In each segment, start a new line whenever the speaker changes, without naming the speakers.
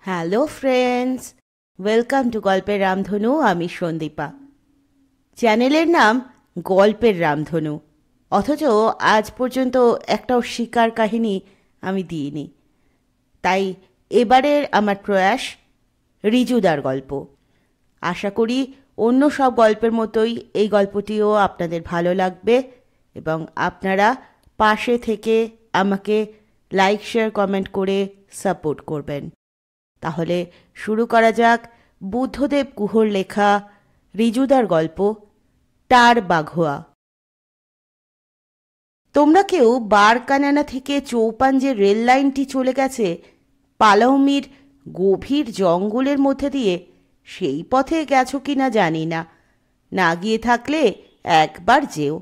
Hello friends, welcome to গল্পের রামধনু। আমি সন্দীপা। চ্যানেলের নাম গল্পের রামধনু, অথচ আজ পর্যন্ত একটাও শিকার কাহিনী আমি দিইনি। তাই এবারের আমার প্রয়াস রিজুদার গল্প। আশা করি অন্য সব গল্পের মতোই এই গল্পটিও আপনাদের ভালো লাগবে এবং আপনারা পাশে থেকে আমাকে লাইক, শেয়ার, কমেন্ট করে সাপোর্ট করবেন। তাহলে শুরু করা যাক বুদ্ধদেব গুহর লেখা রিজুদার গল্প টার বাঘোয়া। তোমরা কেউ বারকানানা থেকে চৌপান যে রেল লাইনটি চলে গেছে পালাউমির গভীর জঙ্গলের মধ্যে দিয়ে, সেই পথে গেছো কি না জানি না। না গিয়ে থাকলে একবার যেও।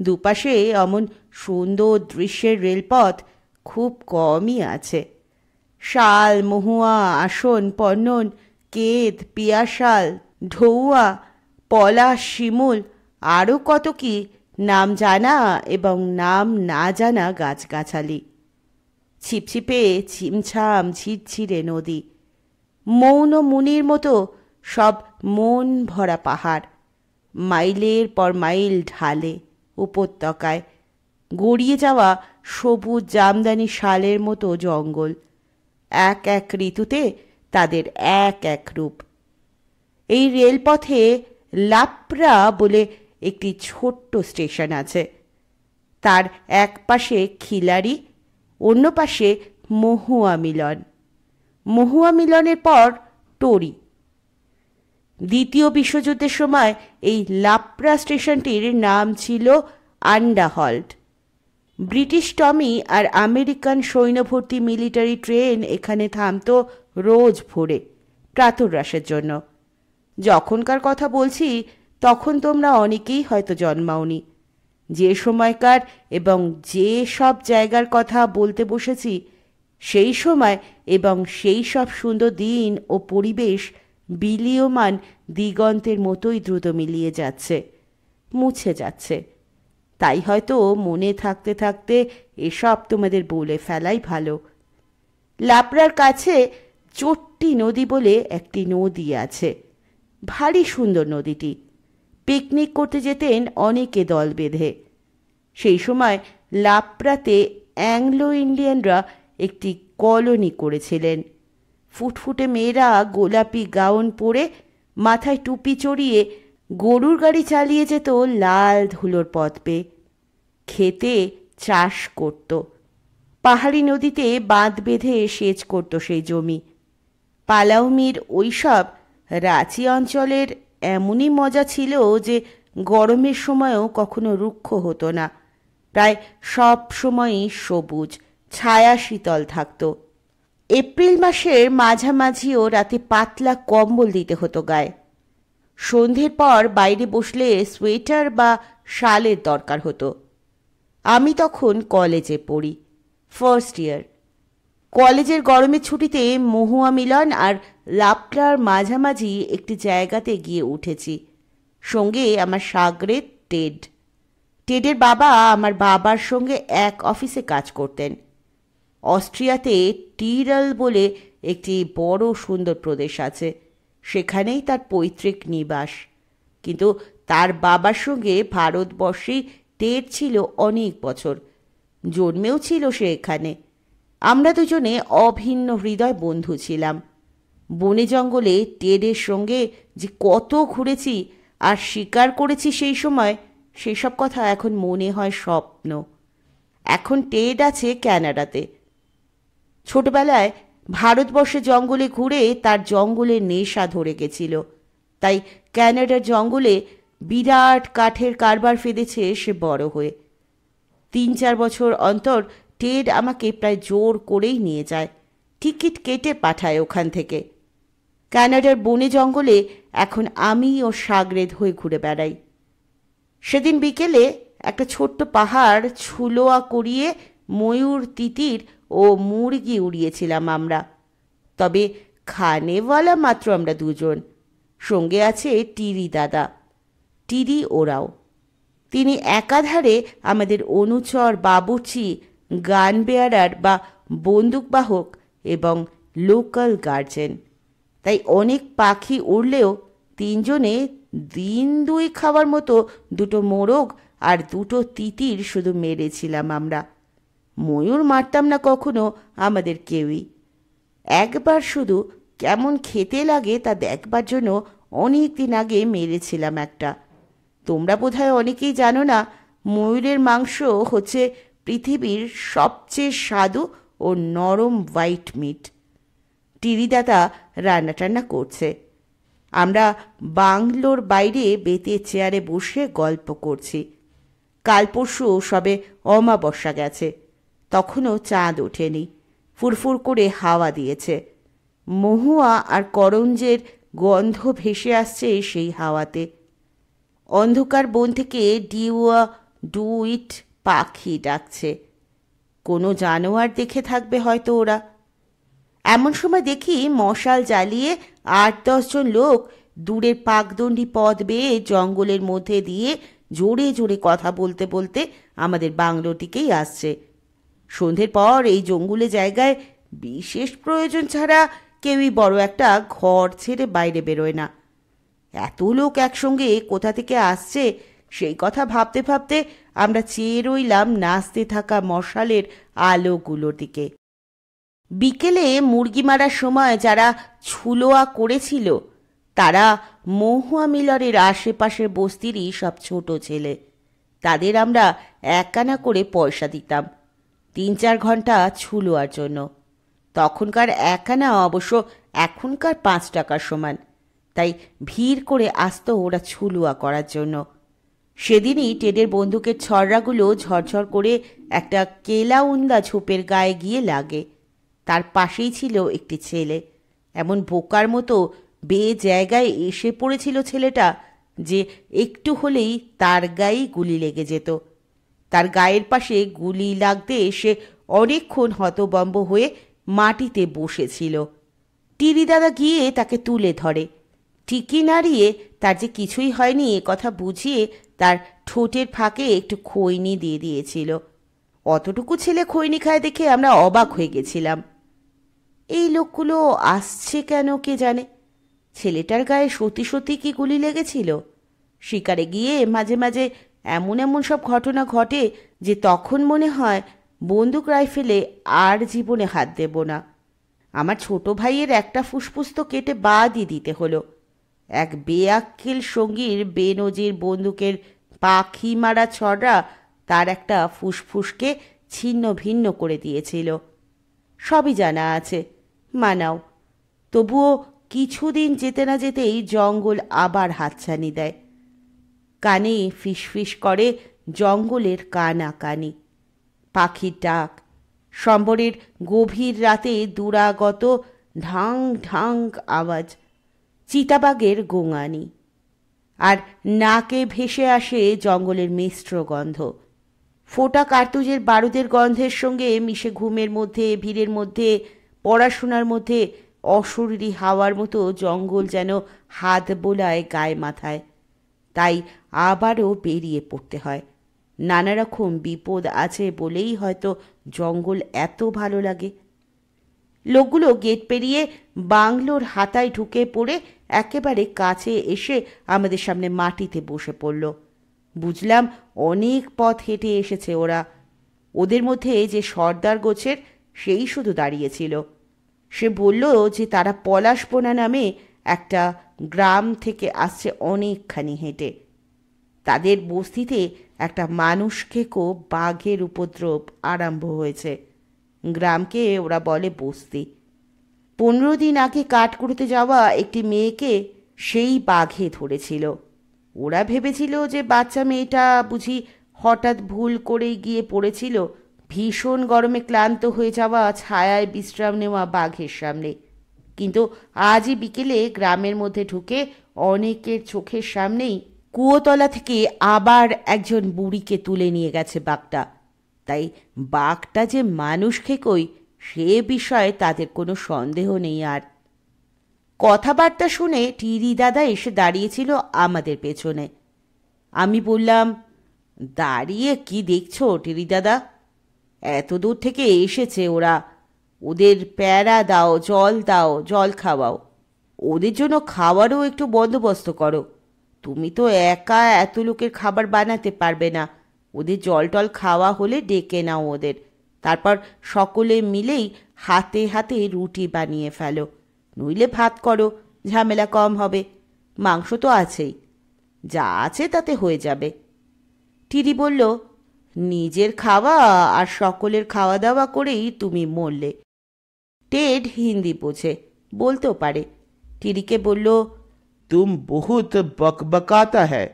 দুপাশে এমন সুন্দর দৃশ্যের রেলপথ খুব কমই আছে। শাল, মহুয়া, আসন, পন্নন, কেদ, পিয়াশাল, ঢৌয়া, পলাশ, শিমুল, আরও কত কি নাম জানা এবং নাম না জানা গাছগাছালি। ছিপছিপে ছিমছাম ঝিরঝিরে নদী, মৌন মুনির মতো সব মন ভরা পাহাড়, মাইলের পর মাইল ঢালে উপত্যকায় গড়িয়ে যাওয়া সবুজ জামদানি শালের মতো জঙ্গল। এক এক ঋতুতে তাদের এক এক রূপ। এই রেলপথে লাপ্রা বলে একটি ছোট্ট স্টেশন আছে। তার এক পাশে খিলাড়ি, অন্য পাশে মহুয়া মিলন। মহুয়া মিলনের পর টরি। দ্বিতীয় বিশ্বযুদ্ধের সময় এই লাপ্রা স্টেশনটির নাম ছিল আন্ডাহল্ট। ব্রিটিশ টমি আর আমেরিকান সৈন্যভর্তি মিলিটারি ট্রেন এখানে থামতো রোজ ভোরে প্রাতরাশের জন্য। যখনকার কথা বলছি তখন তোমরা অনেকেই হয়তো জন্মাওনি। যে সময়কার এবং যে সব জায়গার কথা বলতে বসেছি সেই সময় এবং সেই সব সুন্দর দিন ও পরিবেশ বিলীয়মান দিগন্তের মতোই দ্রুত মিলিয়ে যাচ্ছে, মুছে যাচ্ছে। তাই হয়তো মনে থাকতে থাকতে এসব তোমাদের বলে ফেলাই ভালো। লাপড়ার কাছে চট্টি নদী বলে একটি নদী আছে। ভারী সুন্দর নদীটি। পিকনিক করতে যেতেন অনেকে দল বেঁধে। সেই সময় লাপড়াতে অ্যাংলো ইন্ডিয়ানরা একটি কলোনি করেছিলেন। ফুটফুটে মেয়েরা গোলাপি গাউন পরে মাথায় টুপি চড়িয়ে গরুর গাড়ি চালিয়ে যেত লাল ধুলোর পথ পেয়ে। খেতে চাষ করত। পাহাড়ি নদীতে বাঁধ বেঁধে সেচ করত সেই জমি। পালাউমির ওইসব রাঁচি অঞ্চলের এমনই মজা ছিল যে গরমের সময়ও কখনো রুক্ষ হতো না। প্রায় সব সময়ই সবুজ ছায়া শীতল থাকত। এপ্রিল মাসের মাঝামাঝিও রাতে পাতলা কম্বল দিতে হতো গায়ে। সন্ধ্যের পর বাইরে বসলে সোয়েটার বা শালের দরকার হতো। আমি তখন কলেজে পড়ি, ফার্স্ট ইয়ার। কলেজের গরমের ছুটিতে মহুয়া মিলন আর লাপড়ার মাঝামাঝি একটি জায়গাতে গিয়ে উঠেছি। সঙ্গে আমার সাগরেদ টেড। টেডের বাবা আমার বাবার সঙ্গে এক অফিসে কাজ করতেন। অস্ট্রিয়াতে টিরাল বলে একটি বড় সুন্দর প্রদেশ আছে, সেখানেই তার পৈতৃক নিবাস। কিন্তু তার বাবার সঙ্গে ভারতবর্ষেই টেড ছিল অনেক বছর, জন্মেও ছিল সে এখানে। আমরা দুজনে অভিন্ন হৃদয় বন্ধু ছিলাম। বনে জঙ্গলে টেডের সঙ্গে যে কত ঘুরেছি আর শিকার করেছি সেই সময়, সেসব কথা এখন মনে হয় স্বপ্ন। এখন টেড আছে ক্যানাডাতে। ছোটবেলায় ভারতবর্ষে জঙ্গলে ঘুরে তার জঙ্গলের নেশা ধরে গেছিল, তাই ক্যানাডার জঙ্গলে বিরাট কাঠের কারবার ফেলেছে সে বড় হয়ে। 3-4 বছর অন্তর টেড আমাকে প্রায় জোর করেই নিয়ে যায়, টিকিট কেটে পাঠায় ওখান থেকে। ক্যানাডার বনে জঙ্গলে এখন আমি ও সাগরেদ হয়ে ঘুরে বেড়াই। সেদিন বিকেলে একটা ছোট্ট পাহাড় ছুলোয়া করিয়ে ময়ূর, তিতির ও মুরগি উড়িয়েছিলাম আমরা। তবে খানেওয়ালা মাত্র আমরা দুজন। সঙ্গে আছে টিরি দাদা। টিরি ওরাও। তিনি একাধারে আমাদের অনুচর, বাবুর্চি, গান বেয়ারার বা বন্দুকবাহক এবং লোকাল গার্জেন। তাই অনেক পাখি উড়লেও তিনজনে দিন দুই খাওয়ার মতো দুটো মোরগ আর দুটো তিতির শুধু মেরেছিলাম আমরা। ময়ূর মারতাম না কখনো আমাদের কেউই। একবার শুধু কেমন খেতে লাগে তা দেখবার জন্য অনেক দিন আগে মেরেছিলাম একটা। তোমরা বোধহয় অনেকেই জানো না, ময়ূরের মাংস হচ্ছে পৃথিবীর সবচেয়ে স্বাদু ও নরম হোয়াইট মিট। টিরিদাদা রান্না টান্না করছে, আমরা বাংলোর বাইরে বেতের চেয়ারে বসে গল্প করছি। কাল পরশু সবে অমাবস্যা গেছে, তখনও চাঁদ ওঠেনি। ফুরফুর করে হাওয়া দিয়েছে, মহুয়া আর করঞ্জের গন্ধ ভেসে আসছে সেই হাওয়াতে। অন্ধকার বন থেকে ডিউয়া ডুইট পাখি ডাকছে। কোনো জানোয়ার দেখে থাকবে হয়তো ওরা। এমন সময় দেখি মশাল জ্বালিয়ে ৮-১০ জন লোক দূরের পাকদণ্ডী পথ বেয়ে জঙ্গলের মধ্যে দিয়ে জোরে জোরে কথা বলতে বলতে আমাদের বাংলোটিকেই আসছে। সন্ধ্যের পর এই জঙ্গলে জায়গায় বিশেষ প্রয়োজন ছাড়া কেউই বড় একটা ঘর ছেড়ে বাইরে বেরোয় না। এত লোক একসঙ্গে কোথা থেকে আসছে সেই কথা ভাবতে ভাবতে আমরা চেয়ে রইলাম নাচতে থাকা মশালের আলোগুলোর দিকে। বিকেলে মুরগি মারার সময় যারা ছুলোয়া করেছিল তারা মহুয়া মিলরের আশেপাশের বস্তিরই সব ছোট ছেলে। তাদের আমরা ১ আনা করে পয়সা দিতাম ৩-৪ ঘন্টা ছুলোয়ার জন্য। তখনকার ১ আনা অবশ্য এখনকার ৫ টাকার সমান। তাই ভিড় করে আসতো ওরা ছুলুয়া করার জন্য। সেদিনই টেডের বন্দুকের ছড়রাগুলো ঝরঝর করে একটা কেলাউন্দা ঝোপের গায়ে গিয়ে লাগে। তার পাশেই ছিল একটি ছেলে। এমন বোকার মতো জায়গায় এসে পড়েছিল ছেলেটা যে একটু হলেই তার গায়েই গুলি লেগে যেত। তার গায়ের পাশে গুলি লাগতে এসে অনেকক্ষণ হতবম্ব হয়ে মাটিতে বসেছিল। টিরিদাদা গিয়ে তাকে তুলে ধরে। ঠিকই নাড়িয়ে তার যে কিছুই হয়নি এ কথা বুঝিয়ে তার ঠোঁটের ফাঁকে একটু খৈনি দিয়ে দিয়েছিল। অতটুকু ছেলে খৈনি খায় দেখে আমরা অবাক হয়ে গেছিলাম। এই লোকগুলো আসছে কেন কে জানে। ছেলেটার গায়ে সত্যি সত্যি কি গুলি লেগেছিল? শিকারে গিয়ে মাঝে মাঝে এমন এমন সব ঘটনা ঘটে যে তখন মনে হয় বন্দুক রাইফেলে আর জীবনে হাত দেব না। আমার ছোট ভাইয়ের একটা ফুসফুস তো কেটে বাদই দিতে হলো। এক বেআক্কেল সঙ্গীর বেনজির বন্দুকের পাখি মারা ছড়া তার একটা ফুসফুসকে ছিন্ন ভিন্ন করে দিয়েছিল। সবই জানা আছে, মানাও। তবুও কিছুদিন যেতে না যেতেই জঙ্গল আবার হাতছানি দেয়। কানে ফিসফিস করে জঙ্গলের কানাকানি, পাখির ডাক, সম্বরের গভীর রাতে দূরাগত ঢাং ঢাং আওয়াজ, চিতাবাঘের গোঙানি, আর নাকে ভেসে আসে জঙ্গলের মিশ্র গন্ধ। ফোটা কার্তুজের বারুদের গন্ধের সঙ্গে মিশে ঘুমের মধ্যে, ভিড়ের মধ্যে, পড়াশোনার মধ্যে অশরীরী হাওয়ার মতো জঙ্গল যেন হাত বোলায় গায়ে মাথায়। তাই আবারও বেরিয়ে পড়তে হয়। নানা রকম বিপদ আছে বলেই হয়তো জঙ্গল এত ভালো লাগে। লোকগুলো গেট পেরিয়ে বাংলোর হাতায় ঢুকে পড়ে একেবারে কাছে এসে আমাদের সামনে মাটিতে বসে পড়ল। বুঝলাম অনেক পথ হেঁটে এসেছে ওরা। ওদের মধ্যে যে সর্দার গোছের সেই শুধু দাঁড়িয়েছিল। সে বলল যে তারা পলাশবোনা নামে একটা গ্রাম থেকে আসছে অনেকখানি হেঁটে। তাদের বস্তিতে একটা মানুষ খেকো বাঘের উপদ্রব আরম্ভ হয়েছে। গ্রামকে ওরা বলে বস্তি। 15 দিন আগে কাঠ কুড়োতে যাওয়া একটি মেয়েকে সেই বাঘে ধরেছিল। ওরা ভেবেছিল যে বাচ্চা মেয়েটা বুঝি হঠাৎ ভুল করে গিয়ে পড়েছিল ভীষণ গরমে ক্লান্ত হয়ে যাওয়া ছায়ায় বিশ্রাম নেওয়া বাঘের সামনে। কিন্তু আজই বিকেলে গ্রামের মধ্যে ঢুকে অনেকের চোখের সামনেই কুয়োতলা থেকে আবার একজন বুড়িকে তুলে নিয়ে গেছে বাঘটা। তাই বাঘটা যে মানুষ খেকোই সে বিষয়ে তাদের কোনো সন্দেহ নেই। আর কথাবার্তা শুনে টিরি দাদা এসে দাঁড়িয়েছিল আমাদের পেছনে। আমি বললাম, দাঁড়িয়ে কি দেখছো টিরি দাদা? এত দূর থেকে এসেছে ওরা, ওদের প্যারা দাও, জল দাও, জল খাওয়াও। ওদের জন্য খাওয়ারও একটু বন্দোবস্ত করো। তুমি তো একা এত লোকের খাবার বানাতে পারবে না। ওদের জল টল খাওয়া হলে ডেকে নাও ওদের। তারপর সকলে মিলেই হাতে হাতে রুটি বানিয়ে ফেলো। নইলে ভাত করো, ঝামেলা কম হবে। মাংস তো আছেই, যা আছে তাতে হয়ে যাবে। টিরি বলল, নিজের খাওয়া আর সকলের খাওয়া দাওয়া করেই তুমি মরলে। টেড হিন্দি বোঝে, বলতেও পারে। টিরিকে বলল,
तुम बहुत बकबकाता है।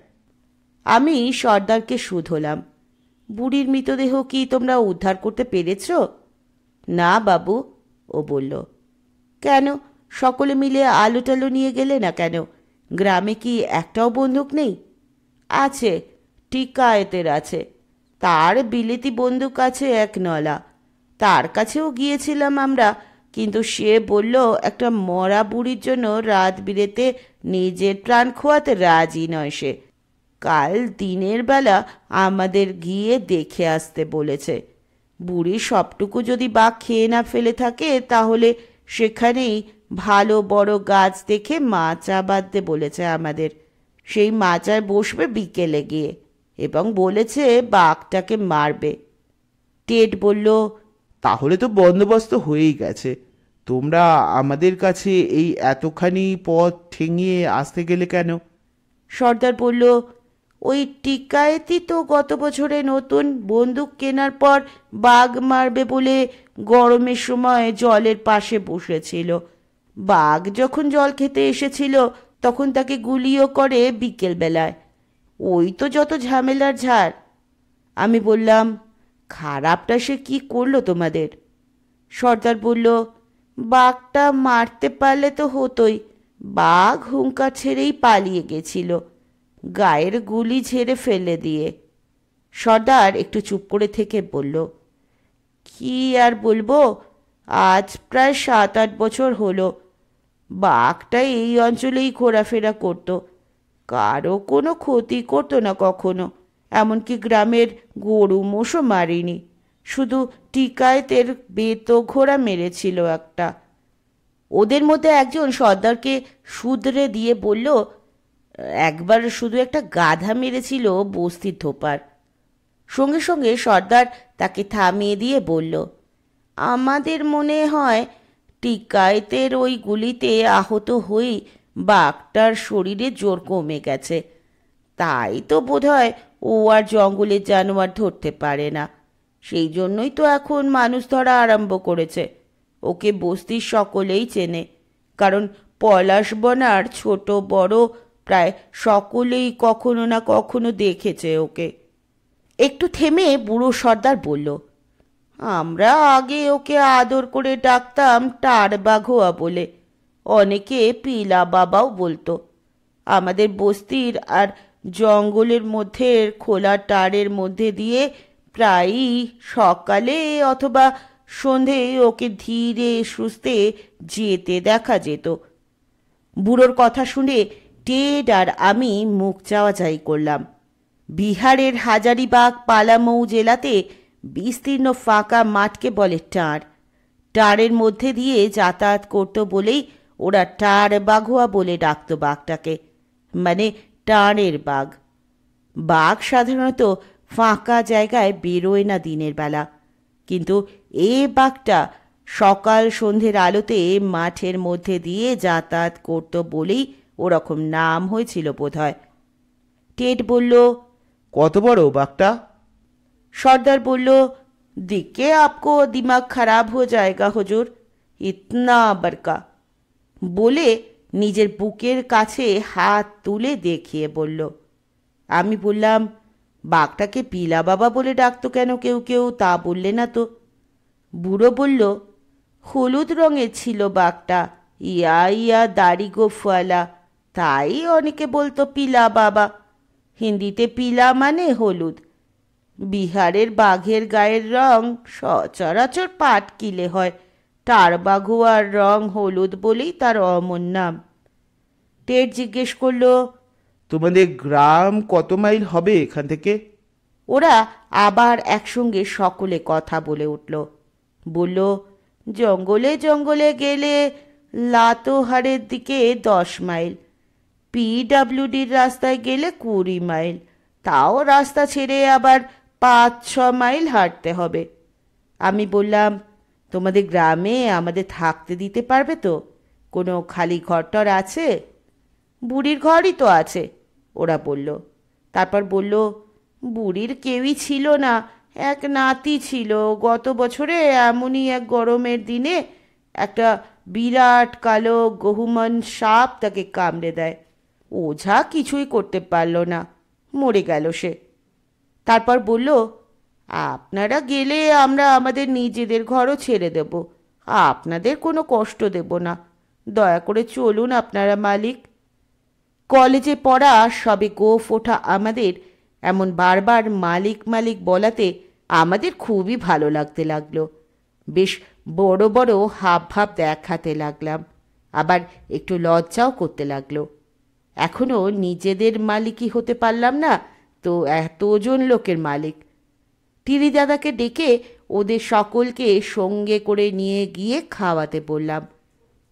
আমি সর্দারকে শুধলাম, বুড়ির মৃতদেহ কি তোমরা উদ্ধার করতে পেরেছ? না বাবু, ও বলল। কেন, সকলে মিলে আলু টালু নিয়ে গেলে না কেন? গ্রামে কি একটাও বন্দুক নেই? আছে, টিকায়েতের আছে। তার বিলেতি বন্দুক আছে এক নলা। তার কাছেও গিয়েছিলাম আমরা, কিন্তু সে বলল একটা মরা বুড়ির জন্য রাত বিরেতে নিজের প্রাণ খোয়াতে রাজি নয় সে। কাল দিনের বেলা আমাদের গিয়ে দেখে আসতে বলেছে। বুড়ি সবটুকু যদি বাঘ খেয়ে না ফেলে থাকে, তাহলে সেখানেই ভালো বড় গাছ দেখে মাচা বাঁধতে বলেছে আমাদের। সেই মাচায় বসবে বিকেলে গিয়ে, এবং বলেছে বাঘটাকে মারবে। টেড বলল,
তাহলে তো বন্দোবস্ত হয়েই গেছে। তোমরা আমাদের কাছে এই এতখানি পথ ঠেঙিয়ে আসতে গেলে কেন?
সর্দার বলল, ওই টিকায়েতই তো গত বছরে নতুন বন্দুক কেনার পর বাঘ মারবে বলে গরমের সময় জলের পাশে বসেছিল। বাঘ যখন জল খেতে এসেছিল, তখন তাকে গুলিও করে বিকেলবেলায়। ওই তো যত ঝামেলার ঝাড়। আমি বললাম, খারাপটা সে কি করলো তোমাদের? সর্দার বলল, বাঘটা মারতে পারলে তো হতোই। বাঘ হুঙ্কার ছেড়েই পালিয়ে গেছিল, গায়ের গুলি ঝেড়ে ফেলে দিয়ে। সর্দার একটু চুপ করে থেকে বলল, কি আর বলবো, আজ প্রায় 7-8 বছর হলো। বাঘটা এই অঞ্চলেই ঘোরাফেরা করত, কারো কোনো ক্ষতি করতো না কখনো। এমনকি গ্রামের গরু মোষও মারিনি, শুধু টিকায়েতের বেতো ঘোড়া মেরেছিল একটা। ওদের মধ্যে একজন সর্দারকে শুধরে দিয়ে বলল, একবার শুধু একটা গাধা মেরেছিল বস্তির ধোপার। সঙ্গে সঙ্গে সর্দার তাকে থামিয়ে দিয়ে বলল, আমাদের মনে হয় টিকায়েতের ওই গুলিতে আহত হয়ে বাঘটার শরীরে জোর কমে গেছে। তাই তো বোধহয় ও আর জঙ্গলের জানোয়ার ধরতে পারে না। সেই জন্যই তো এখন মানুষ ধরা আরম্ভ করেছে। ওকে বস্তির সকলেই চেনে, কারণ পলাশবনার ছোট বড় প্রায় সকলেই কখনো না কখনো দেখেছে ওকে। একটু থেমে বুড়ো সর্দার বলল, আমরা আগে ওকে আদর করে ডাকতাম টার বাঘোয়া বলে, অনেকে পিলা বাবাও বলতো। আমাদের বস্তির আর জঙ্গলের মধ্যে খোলা টারের মধ্যে দিয়ে প্রায়ই সকালে অথবা সন্ধে ওকে ধীরে সুস্থে যেতে দেখা যেত। বুড়োর কথা শুনে টেড আর আমি মুখ চাওয়াচাই করলাম। বিহারের হাজারিবাগ পালামৌ জেলাতে বিস্তীর্ণ ফাঁকা মাঠকে বলে টাঁড়। টাঁড়ের মধ্যে দিয়ে যাতায়াত করতো বলেই ওরা টাঁড় বাঘোয়া বলে ডাকত বাঘটাকে, মানে টাঁড়ের বাঘ। বাঘ সাধারণত ফাঁকা জায়গায় বেরোয় না দিনের বেলা, কিন্তু এ বাঘটা সকাল সন্ধ্যের আলোতে মাঠের মধ্যে দিয়ে যাতায়াত করত বলেই ওরকম নাম হয়েছিল বোধহয়। টেড বলল,
কত বড় বাঘটা?
সর্দার বলল, দিকে আপকো দিমাগ খারাপ হয়ে যায়গা হুজুর, ইতনা বড়কা। বলে নিজের বুকের কাছে হাত তুলে দেখিয়ে বলল। আমি বললাম, বাঘটাকে পিলা বাবা বলে ডাকতো কেন কেউ কেউ, তা বললে না তো? বুড়ো বলল, হলুদ রঙের ছিল বাঘটা, ইয়া ইয়া দাড়ি গোফওয়ালা, তাই অনেকে বলতো পিলা বাবা। হিন্দিতে পিলা মানে হলুদ। বিহারের বাঘের গায়ের রং সচরাচর পাটকিলে হয়, টার বাঘুয়ার রং হলুদ বলেই তার অমন নাম। টেড জিজ্ঞেস করল,
তোমাদের গ্রাম কত মাইল হবে এখান থেকে?
ওরা আবার একসঙ্গে সকলে কথা বলে উঠল। বলল, জঙ্গলে জঙ্গলে গেলে লাতোহারের দিকে 10 মাইল, পিডাব্লিউডির রাস্তায় গেলে 20 মাইল, তাও রাস্তা ছেড়ে আবার 5-6 মাইল হাঁটতে হবে। আমি বললাম, তোমাদের গ্রামে আমাদের থাকতে দিতে পারবে তো? কোনো খালি ঘরটর আছে? বুড়ির ঘরই তো আছে, ওরা বলল। তারপর বলল, বুড়ির কেউই ছিল না, এক নাতি ছিল। গত বছরে এমনই এক গরমের দিনে একটা বিরাট কালো গহুমন সাপ তাকে কামড়ে দেয়। ওঝা কিছুই করতে পারল না, মরে গেল সে। তারপর বলল, আপনারা গেলে আমরা আমাদের নিজেদের ঘরও ছেড়ে দেব, আপনাদের কোনো কষ্ট দেব না, দয়া করে চলুন আপনারা মালিক। কলেজে পড়া সবে গোফ ওঠা আমাদের এমন বারবার মালিক মালিক বলাতে আমাদের খুবই ভালো লাগতে লাগলো। বেশ বড় বড় হাব ভাব দেখাতে লাগলাম, আবার একটু লজ্জাও করতে লাগলো। এখনো নিজেদের মালিকই হতে পারলাম না, তো এতজন লোকের মালিক। টিরি দাদাকে ডেকে ওদের সকলকে সঙ্গে করে নিয়ে গিয়ে খাওয়াতে বললাম।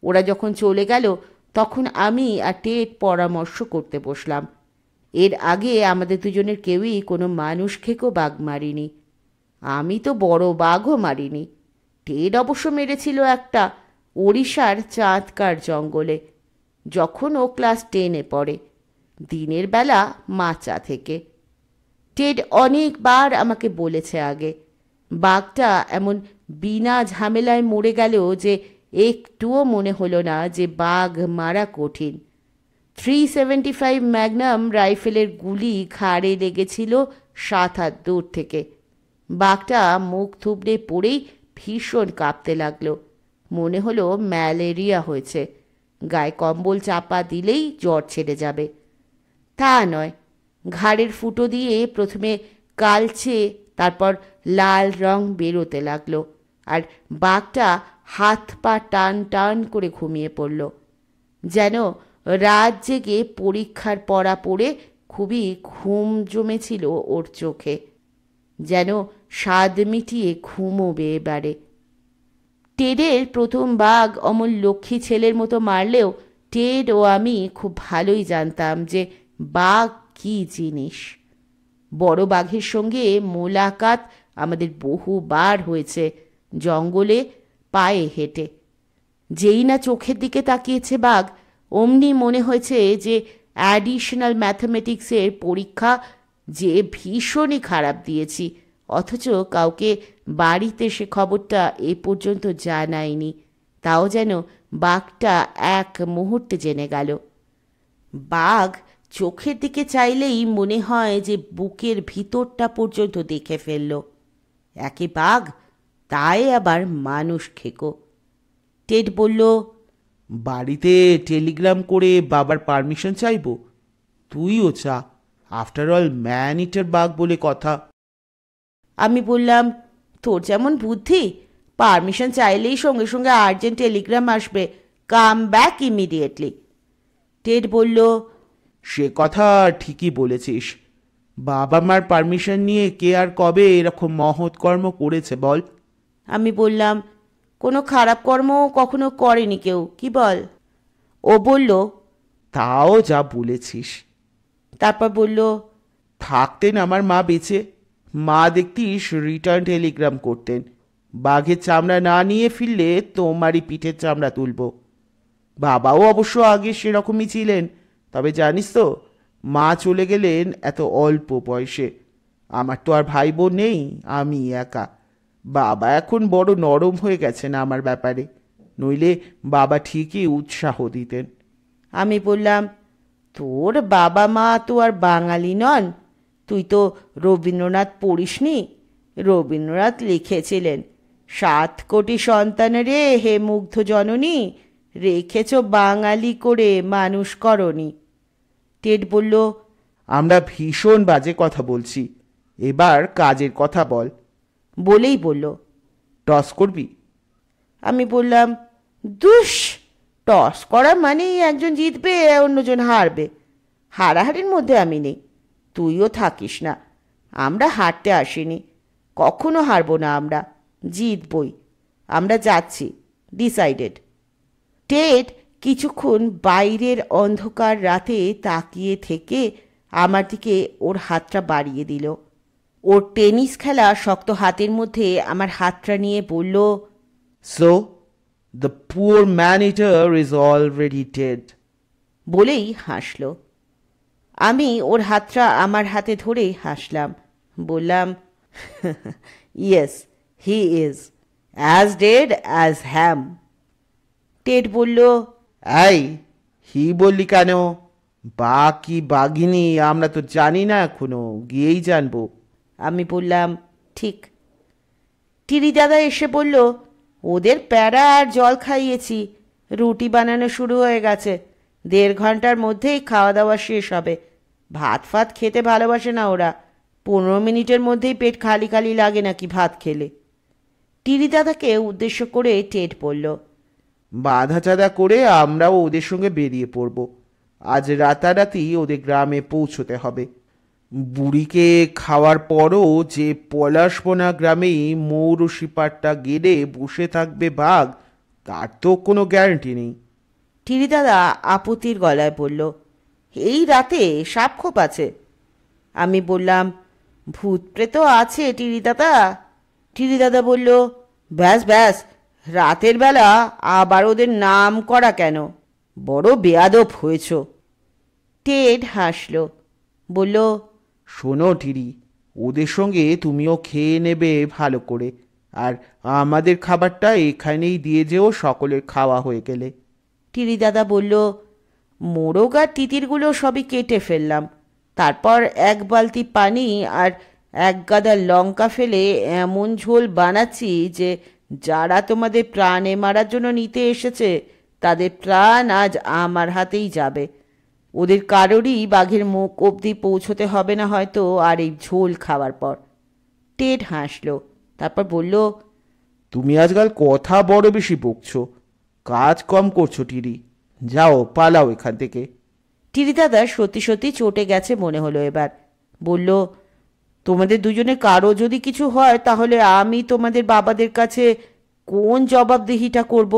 ওরা যখন চলে গেল তখন আমি আর টেড পরামর্শ করতে বসলাম। এর আগে আমাদের দুজনের কেউই কোনো মানুষ খেকো বাঘ মারিনি। আমি তো বড় বাঘও মারিনি। টেড অবশ্য মেরেছিল একটা, ওড়িশার চাঁদকার জঙ্গলে, যখন ও ক্লাস 10-এ পড়ে, দিনের বেলা মাচা থেকে। টেড অনেকবার আমাকে বলেছে আগে। বাঘটা এমন বিনা ঝামেলায় মরে গেল যে একটুও মনে হলো না যে বাঘ মারা কঠিন। 375 ম্যাগনাম রাইফেলের গুলি ঘাড়ে লেগেছিল 7 হাত দূর থেকে। বাঘটা মুখ থুবড়ে পড়েই ভীষণ কাঁপতে লাগলো, মনে হলো ম্যালেরিয়া হয়েছে, গায়ে কম্বল চাপা দিলেই জ্বর ছেড়ে যাবে। তা নয়, ঘাড়ের ফুটো দিয়ে প্রথমে কালচে, তারপর লাল রং বেরোতে লাগলো, আর বাঘটা হাত পা টান টান করে ঘুমিয়ে পড়ল, যেন রাত জেগে পরীক্ষার পড়া পড়ে খুবই ঘুম জমেছিল ওর চোখে, যেন স্বাদ মিটিয়ে ঘুমোবে এবারে। টেডের প্রথম বাঘ অমন লক্ষ্মী ছেলের মতো মারলেও টেড ও আমি খুব ভালোই জানতাম যে বাঘ কী জিনিস। বড় বাঘের সঙ্গে মোলাকাত আমাদের বহুবার হয়েছে জঙ্গলে পায়ে হেঁটে। যেই না চোখের দিকে তাকিয়েছে বাঘ, অমনি মনে হয়েছে যে অ্যাডিশনাল ম্যাথামেটিক্সের পরীক্ষা যে ভীষণই খারাপ দিয়েছি, অথচ কাউকে বাড়িতে সে খবরটা এ পর্যন্ত জানায়নি। তাও যেন বাঘটা এক মুহূর্তে জেনে গেল। বাঘ চোখের দিকে চাইলেই মনে হয় যে বুকের ভিতরটা পর্যন্ত দেখে ফেলল। একে বাঘ, তাই আবার মানুষ খেকো। টেড বলল,
বাড়িতে টেলিগ্রাম করে বাবার পারমিশন চাইবো? তুইও চা, আফটার অল ম্যান ইটার বাঘ বলে কথা।
আমি বললাম, তোর যেমন বুদ্ধি, পারমিশন চাইলেই সঙ্গে সঙ্গে আর্জেন্ট টেলিগ্রাম আসবে, কাম ব্যাক ইমিডিয়েটলি। টেড বলল,
সে কথা ঠিকই বলেছিস। বাবা মার পারমিশন নিয়ে কে আর কবে এরকম মহৎ কর্ম করেছে বল?
আমি বললাম, কোনো খারাপ কর্ম কখনো করেনি কেউ, কি বল? ও বলল,
তাও যা বলেছিস।
তারপর বলল,
থাকতেন আমার মা বেঁচে, মা দেখতিস রিটার্ন টেলিগ্রাম করতেন, বাঘের চামড়া না নিয়ে ফিরলে তোমারই পিঠের চামড়া তুলব। বাবাও অবশ্য আগে সেরকমই ছিলেন, তবে জানিস তো, মা চলে গেলেন এত অল্প বয়সে। আমার তো আর ভাই বোন নেই, আমি একা। বাবা এখন বড় নরম হয়ে গেছেন আমার ব্যাপারে, নইলে বাবা ঠিকই উৎসাহ দিতেন।
আমি বললাম, তোর বাবা মা তো আর বাঙালি নন, তুই তো রবীন্দ্রনাথ পড়িসনি? রবীন্দ্রনাথ লিখেছিলেন, 7 কোটি সন্তানেরে হে মুগ্ধ জননী, রেখেছ বাঙালি করে মানুষ করনি। টেড বলল,
আমরা ভীষণ বাজে কথা বলছি, এবার কাজের কথা বল।
বলেই বলল,
টস করবি?
আমি বললাম, দুস, টস করা মানেই একজন জিতবে অন্যজন হারবে, হারাহারির মধ্যে আমি নেই, তুইও থাকিস না। আমরা হারতে আসিনি, কখনো হারবো না, আমরা জিতবই। আমরা যাচ্ছি, ডিসাইডেড। টেড কিছুক্ষণ বাইরের অন্ধকার রাতে তাকিয়ে থেকে আমার দিকে ওর হাতটা বাড়িয়ে দিল। ওর টেনিস খেলা শক্ত হাতের মধ্যে আমার হাতটা নিয়ে বলল,
so the poor man eater is already dead.
বলেই হাসল। আমি ওর হাতটা আমার হাতে ধরে হাসলাম। বললাম, yes, he is as dead as ham. Ted বলল,
এই হি বললি কেন? বাঘ কি বাঘিনী আমরা তো জানি না, এখনো গিয়েই জানবো।
আমি বললাম, ঠিক। টিরি দাদা এসে বলল, ওদের প্যারা আর জল খাইয়েছি, রুটি বানানো শুরু হয়ে গেছে, 1.5 ঘন্টার মধ্যেই খাওয়া দাওয়া শেষ হবে। ভাত ফাত খেতে ভালোবাসে না ওরা, 15 মিনিটের মধ্যেই পেট খালি খালি লাগে নাকি ভাত খেলে। টিরি দাদাকে উদ্দেশ্য করে টেড বলল,
বাঁধা চাঁদা করে আমরাও ওদের সঙ্গে বেরিয়ে পড়ব। আজ রাতারাতি ওদের গ্রামে পৌঁছতে হবে। বুড়িকে খাওয়ার পরও যে পলাশবনা গ্রামেই মৌরসি পাট্টা গেড়ে বসে থাকবে বাঘ, তার তো কোনো গ্যারান্টি নেই।
টিরি দাদা আপত্তির গলায় বলল, এই রাতে সাপ খোপ আছে। আমি বললাম, ভূত প্রেত আছে টিরি দাদা। টিরি দাদা বলল, ব্যাস ব্যাস, রাতের বেলা আবার ওদের নাম করা কেন? বড় বেয়াদব হয়েছ। টেড হাসল, বলল,
শোনো টিরি, ওদের সঙ্গে তুমিও খেয়ে নেবে ভালো করে, আর আমাদের খাবারটা এখানেই দিয়ে যেও সকলের খাওয়া হয়ে গেলে।
টিরি দাদা বলল, মোরগ আর তিতিরগুলো সবই কেটে ফেললাম। তারপর 1 বালতি পানি আর 1 গাদা লঙ্কা ফেলে এমন ঝোল বানাচ্ছি যে যারা তোমাদের প্রাণে মারার জন্য নিতে এসেছে তাদের প্রাণ আজ আমার হাতেই যাবে। ওদের কারোরই বাঘের মুখ অবধি পৌঁছতে হবে না হয়তো আর এই ঝোল খাওয়ার পর। টেড হাসল, তারপর বলল,
তুমি আজকাল কথা বড় বেশি বকছো, কাজ কম করছো টিরি। যাও, পালাও এখান থেকে।
টিরি দাদা সত্যি সত্যি চটে গেছে মনে হলো এবার। বলল, তোমাদের দুজনে কারো যদি কিছু হয় তাহলে আমি তোমাদের বাবাদের কাছে কোন জবাবদিহিটা করব?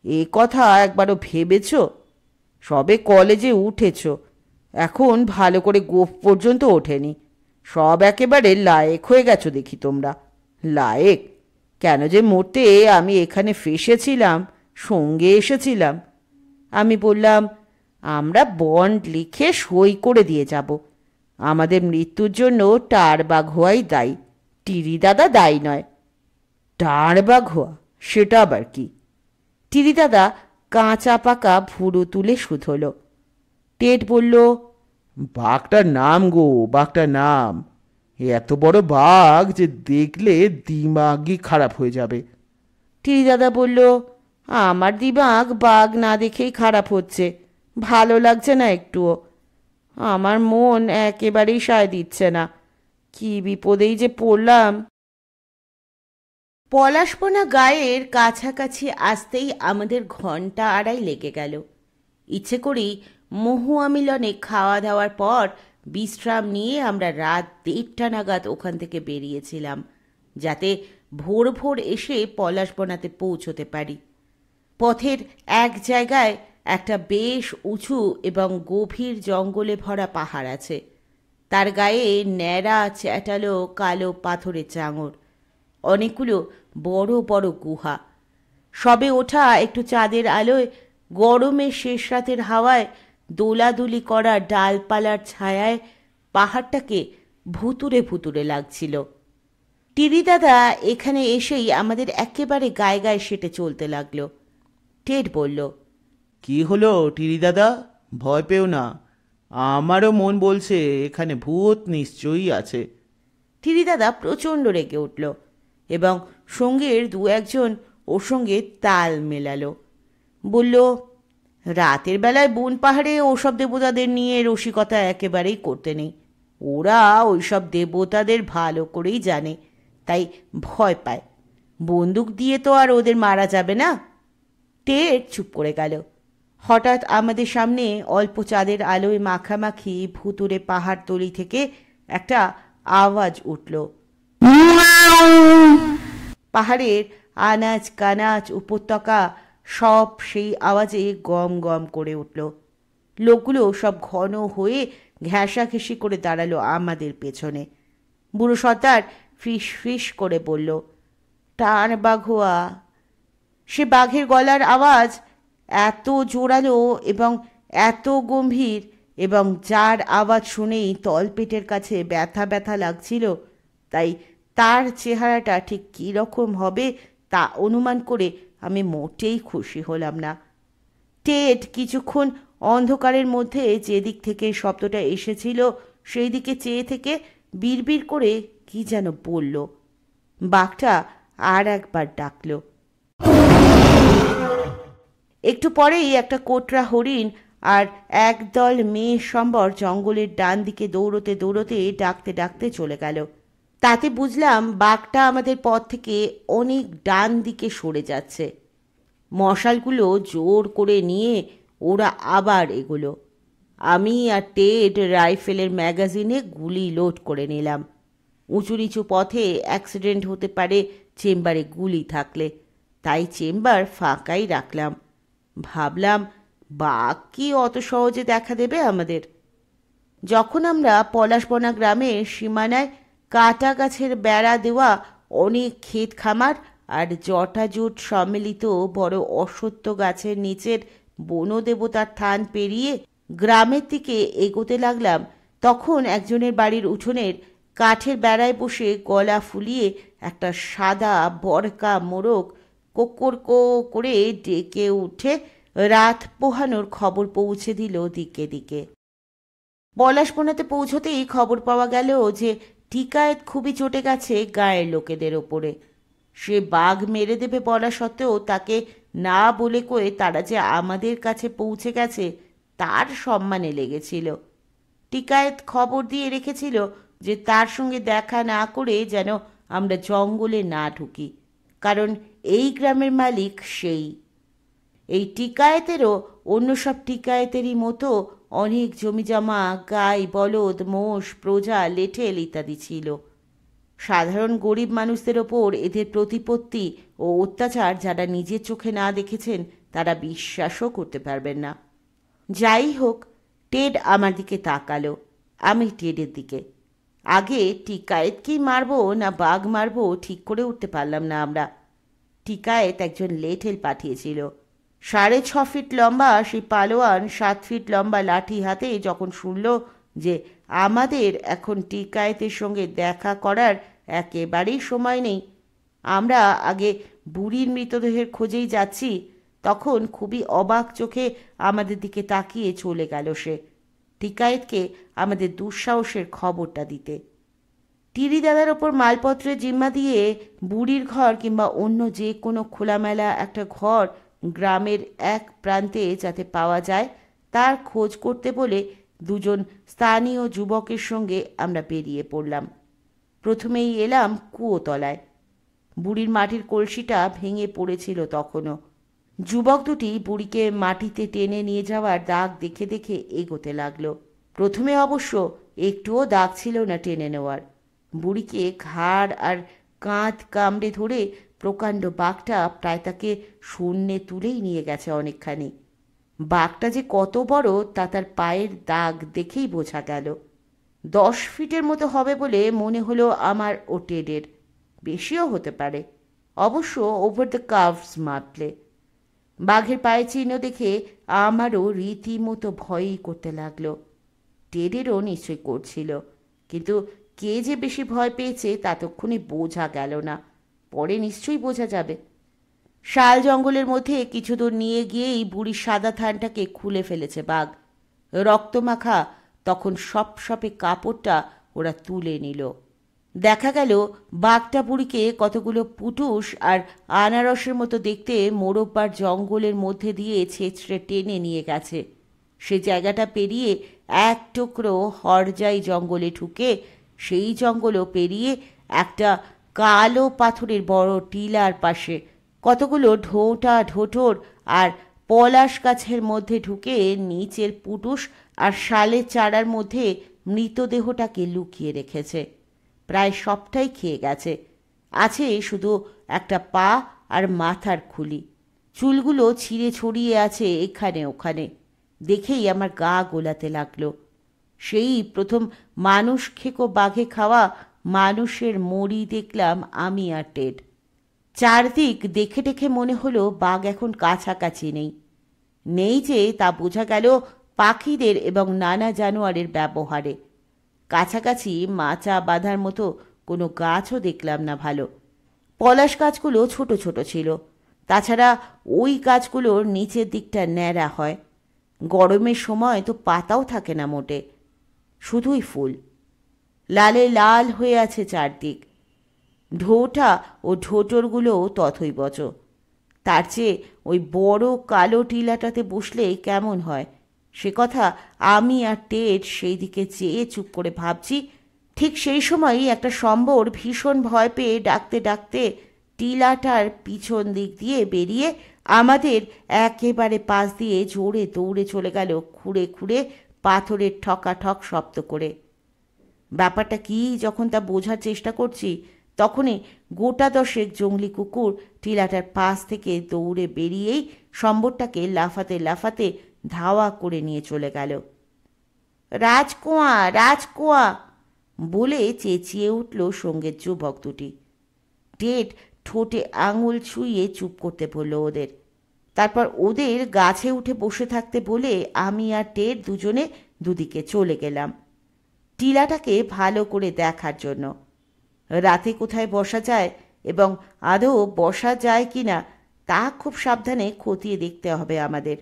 এ কথা একবারও ভেবেছ? সবে কলেজে উঠেছ, এখন ভালো করে গোঁফ পর্যন্ত ওঠেনি, সব একেবারে লায়েক হয়ে গেছো দেখি তোমরা। লায়েক কেন যে মরতে আমি এখানে ফেসেছিলাম, সঙ্গে এসেছিলাম। আমি বললাম, আমরা বন্ড লিখে সই করে দিয়ে যাব। আমাদের মৃত্যুর জন্য টারবাঘোয়াই দায়ী, টিরি দাদা দায়ী নয়। টারবাঘোয়া সেটা আবার কি? টিরি দাদা কাঁচা পাকা ভুরু তুলে শুধল। টেড বলল,
বাঘটার নাম গো, বাঘটার নাম। এত বড় বাঘ যে দেখলে দিমাগই খারাপ হয়ে যাবে।
টিরি দাদা বলল, আমার দিমাগ বাঘ না দেখেই খারাপ হচ্ছে, ভালো লাগছে না একটুও। আমার মন একেবারেই সায় দিচ্ছে না, কি বিপদেই যে পড়লাম। পলাশপনা গায়ের কাছাকাছি আসতেই আমাদের 1.5 ঘন্টা লেগে গেল। ইচ্ছে করেই মহুয়া মিলনে খাওয়া দাওয়ার পর বিশ্রাম নিয়ে আমরা রাত 1:30 নাগাদ ওখান থেকে বেরিয়েছিলাম, যাতে ভোর ভোর এসে পলাশবনাতে পৌঁছতে পারি। পথের এক জায়গায় একটা বেশ উঁচু এবং গভীর জঙ্গলে ভরা পাহাড় আছে। তার গায়ে ন্যাড়া চ্যাটালো কালো পাথরের চাঙড়, অনেকগুলো বড় বড় গুহা। সবে ওঠা একটু চাঁদের আলোয়, গরমের শেষ রাতের হাওয়ায়, দোলাদুলি করা ডালপালার ছায়ায় পাহাড়টাকে ভুতুরে ভুতুরে লাগছিল। টিরি দাদা এখানে এসেই আমাদের একেবারে গায়ে গায়ে সেটে চলতে লাগলো। টেড বলল,
কি হলো টিরি দাদা, ভয় পেও না, আমারও মন বলছে এখানে ভূত নিশ্চয়ই আছে।
টিরি দাদা প্রচণ্ড রেগে উঠল এবং সঙ্গের 2-1 জন ওর সঙ্গে তাল মেলালো। বলল, রাতের বেলায় বন পাহাড়ে ওসব দেবতাদের নিয়ে রসিকতা একেবারেই করতে নেই। ওরা ওইসব দেবতাদের ভালো করেই জানে, তাই ভয় পায়। বন্দুক দিয়ে তো আর ওদের মারা যাবে না। টেড চুপ করে গেল। হঠাৎ আমাদের সামনে অল্প চাঁদের আলোয় মাখামাখি ভুতুরে পাহাড়তলি থেকে একটা আওয়াজ উঠল। পাহাড়ের আনাজ কানাজ উপত্যকা সব সেই আওয়াজে গম গম করে উঠল। লোকগুলো সব ঘন হয়ে ঘেঁষাঘেঁষি করে দাঁড়ালো আমাদের পেছনে। বুড়ো সর্দার ফিস ফিস করে বলল, টান বাঘোয়া। সে বাঘের গলার আওয়াজ এত জোরালো এবং এত গম্ভীর, এবং যার আওয়াজ শুনেই তলপেটের কাছে ব্যথা ব্যথা লাগছিল, তাই তার চেহারাটা ঠিক কী রকম হবে তা অনুমান করে আমি মোটেই খুশি হলাম না। টেড কিছুক্ষণ অন্ধকারের মধ্যে যেদিক থেকে শব্দটা এসেছিল সেই দিকে চেয়ে থেকে বিড়বিড় করে কি যেন বলল। বাঘটা আর একবার ডাকল। একটু পরেই একটা কোটরা হরিণ আর একদল মেয়ে সম্বর জঙ্গলের ডান দিকে দৌড়তে দৌড়তে ডাকতে ডাকতে চলে গেল। তাতে বুঝলাম বাঘটা আমাদের পথ থেকে অনেক ডান দিকে সরে যাচ্ছে। মশালগুলো জোর করে নিয়ে ওরা আবার এগোলো। আমি আর টেড রাইফেলের ম্যাগাজিনে গুলি লোড করে নিলাম। উঁচু নিচু পথে অ্যাক্সিডেন্ট হতে পারে চেম্বারে গুলি থাকলে, তাই চেম্বার ফাঁকাই রাখলাম। ভাবলাম বাঘ কি অত সহজে দেখা দেবে আমাদের। যখন আমরা পলাশবনা গ্রামের সীমানায় কাটা গাছের বেড়া দেওয়া অনেক ক্ষেত খামার আর জটাজুট সম্মিলিত বড় অশ্বত্থ গাছের নিচের বনদেবতার থান পেরিয়ে গ্রামের দিকে এগোতে লাগলাম, তখন একজনের বাড়ির উঠোনের কাঠের বেড়ায় বসে গলা ফুলিয়ে একটা সাদা বরকা মোরগ কোকর কো করে ডেকে উঠে রাত পোহানোর খবর পৌঁছে দিল দিকে দিকে। পলাশবনাতে পৌঁছতেই খবর পাওয়া গেল যে টিকায়েত খুবই চটে গেছে গায়ের লোকেদের ওপরে। সে বাঘ মেরে দেবে বলা সত্ত্বেও তাকে না বলে কয়ে তারা যে আমাদের কাছে পৌঁছে গেছে তার সম্মানে লেগেছিল। টিকায়েত খবর দিয়ে রেখেছিল যে তার সঙ্গে দেখা না করে যেন আমরা জঙ্গলে না ঢুকি, কারণ এই গ্রামের মালিক সেই। এই টিকায়েতেরও অন্য সব টিকায়েতেরই মতো অনেক জমিজমা, গাই, বলদ, মোষ, প্রজা, লেঠেল ইত্যাদি ছিল। সাধারণ গরিব মানুষদের ওপর এদের প্রতিপত্তি ও অত্যাচার যারা নিজের চোখে না দেখেছেন তারা বিশ্বাসও করতে পারবেন না। যাই হোক, টেড আমার দিকে তাকালো, আমি টেডের দিকে। আগে টিকায়েতকেই মারবো না বাঘ মারবো ঠিক করে উঠতে পারলাম না আমরা। টিকায়েত একজন লেঠেল পাঠিয়েছিল। 6.5 ফিট লম্বা সেই পালোয়ান 7 ফিট লম্বা লাঠি হাতে যখন শুনল যে আমাদের এখন টিকায়েতের সঙ্গে দেখা করার একেবারেই সময় নেই, আমরা আগে বুড়ির মৃতদেহের খোঁজেই যাচ্ছি, তখন খুবই অবাক চোখে আমাদের দিকে তাকিয়ে চলে গেল সে, টিকায়েতকে আমাদের দুঃসাহসের খবরটা দিতে। টিরি দাদার ওপর মালপত্রের জিম্মা দিয়ে বুড়ির ঘর কিংবা অন্য যে কোনো খোলামেলা একটা ঘর গ্রামের এক প্রান্তে যাতে পাওয়া যায় তার খোঁজ করতে বলে দুজন স্থানীয় যুবকের সঙ্গে আমরা বেরিয়ে পড়লাম। প্রথমেই এলাম কুয়োতলায়। বুড়ির মাটির কলসিটা ভেঙে পড়েছিল তখনও। যুবক দুটি বুড়িকে মাটিতে টেনে নিয়ে যাওয়ার দাগ দেখে দেখে এগোতে লাগলো। প্রথমে অবশ্য একটুও দাগ ছিল না টেনে নেওয়ার। বুড়িকে ঘাড় আর কাঁধ কামড়ে ধরে প্রকাণ্ড বাঘটা প্রায় তাকে শূন্যে তুলেই নিয়ে গেছে অনেকখানি। বাঘটা যে কত বড় তা তার পায়ের দাগ দেখেই বোঝা গেল। 10 ফিটের মতো হবে বলে মনে হলো আমার ও টেডের, বেশিও হতে পারে অবশ্য ওভার দ্য কার্ভস মাপলে। বাঘের পায়ে চিহ্ন দেখে আমারও রীতিমতো ভয়ই করতে লাগলো। টেডেরও নিশ্চয় করছিল, কিন্তু কে যে বেশি ভয় পেয়েছে ততক্ষণে বোঝা গেল না, পরে নিশ্চয়ই বোঝা যাবে। শাল জঙ্গলের মধ্যে কিছু দূর নিয়ে গিয়েই বুড়ির সাদা থানটাকে খুলে ফেলেছে বাঘ। রক্তমাখা তখন সপসপে কাপড়টা ওরা তুলে নিল। দেখা গেল বাঘটা বুড়িকে কতগুলো পুটুস আর আনারসের মতো দেখতে মোরব্বার জঙ্গলের মধ্যে দিয়ে ছেঁচড়ে টেনে নিয়ে গেছে। সে জায়গাটা পেরিয়ে এক টুকরো হরজাই জঙ্গলে ঢুকে সেই জঙ্গলও পেরিয়ে একটা কালো পাথরের বড় টিলার পাশে কতগুলো ঢোঁটা ঢোঁটর আর পলাশ গাছের মধ্যে ঢুকে নিচের পুটুস আর শালের চারার মধ্যে মৃতদেহটাকে লুকিয়ে রেখেছে। প্রায় সবটাই খেয়ে গেছে, আছে শুধু একটা পা আর মাথার খুলি। চুলগুলো ছিঁড়ে ছড়িয়ে আছে এখানে ওখানে। দেখেই আমার গা গোলাতে লাগলো। সেই প্রথম মানুষ খেকো বাঘে খাওয়া মানুষের মরি দেখলাম আমি আর টেড। চারদিক দেখে দেখে মনে হলো বাঘ এখন কাছাকাছি নেই। নেই যে তা বোঝা গেল পাখিদের এবং নানা জানোয়ারের ব্যবহারে। কাছাকাছি মাচা বাঁধার মতো কোনো গাছও দেখলাম না ভালো। পলাশ গাছগুলো ছোট ছোট ছিল। তাছাড়া ওই গাছগুলোর নিচের দিকটা ন্যাড়া হয়। গরমের সময় তো পাতাও থাকে না মোটে, শুধুই ফুল। লালে লাল হয়ে আছে চারদিক। ঢোটা ও ঢোটরগুলোও তথৈবচ। তার চেয়ে ওই বড় কালো টিলাটাতে বসলে কেমন হয় সে কথা আমি আর টেড সেই দিকে চেয়ে চুপ করে ভাবছি। ঠিক সেই সময়ই একটা সম্বর ভীষণ ভয় পেয়ে ডাকতে ডাকতে টিলাটার পিছন দিক দিয়ে বেরিয়ে আমাদের একেবারে পাশ দিয়ে জোরে দৌড়ে চলে গেল, খুঁড়ে খুঁড়ে পাথরের ঠকাঠক শব্দ করে। ব্যাপারটা কি যখন তা বোঝার চেষ্টা করছি, তখনই গোটা দশেক জংলি কুকুর টিলাটার পাশ থেকে দৌড়ে বেরিয়েই সম্বরটাকে লাফাতে লাফাতে ধাওয়া করে নিয়ে চলে গেল। রাজকুয়া রাজকুয়া বলে চেঁচিয়ে উঠল সঙ্গের যুবক দুটি। টেড ঠোঁটে আঙুল ছুঁয়ে চুপ করতে বলল ওদের। তারপর ওদের গাছে উঠে বসে থাকতে বলে আমি আর টেড দুজনে দুদিকে চলে গেলাম টিলাটাকে ভালো করে দেখার জন্য। রাতে কোথায় বসা যায় এবং আদৌ বসা যায় কি না তা খুব সাবধানে খতিয়ে দেখতে হবে আমাদের।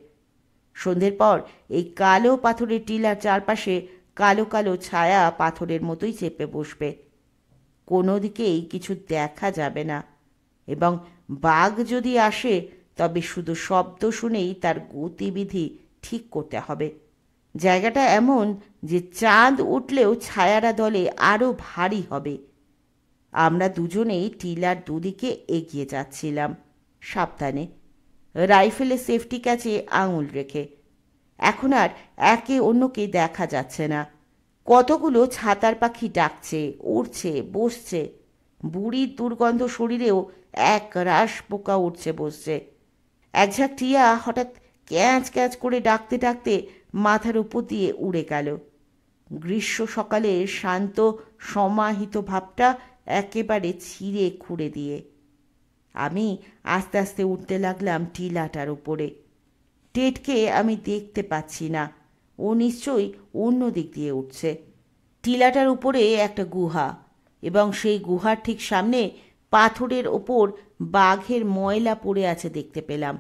সন্ধ্যের পর এই কালো পাথরের টিলার চারপাশে কালো কালো ছায়া পাথরের মতোই চেপে বসবে। কোনো দিকেই কিছু দেখা যাবে না, এবং বাঘ যদি আসে তবে শুধু শব্দ শুনেই তার গতিবিধি ঠিক করতে হবে। জায়গাটা এমন যে চাঁদ উঠলেও ছায়ারা দলে আরও ভারী হবে। আমরা দুজনেই টিলার দুদিকে এগিয়ে যাচ্ছিলাম সাবধানে, রাইফেলের সেফটি ক্যাচে আঙুল রেখে। এখন আর একে অন্যকে দেখা যাচ্ছে না। কতগুলো ছাতার পাখি ডাকছে, উড়ছে, বসছে। বুড়ির দুর্গন্ধ শরীরেও এক রাশ পোকা উঠছে বসছে। এক ঝাঁক টিয়া হঠাৎ ক্যাঁচ ক্যাঁচ করে ডাকতে ডাকতে মাথার উপর দিয়ে উড়ে গেল। গ্রীষ্ম সকালের শান্ত সমাহিত ভাবটা একেবারে ছিঁড়ে খুঁড়ে দিয়ে আমি আস্তে আস্তে উঠতে লাগলাম টিলাটার উপরে। টেডকে আমি দেখতে পাচ্ছি না, ও নিশ্চয়ই অন্য দিক দিয়ে উঠছে। টিলাটার উপরে একটা গুহা, এবং সেই গুহার ঠিক সামনে পাথরের ওপর বাঘের ময়লা পড়ে আছে দেখতে পেলাম।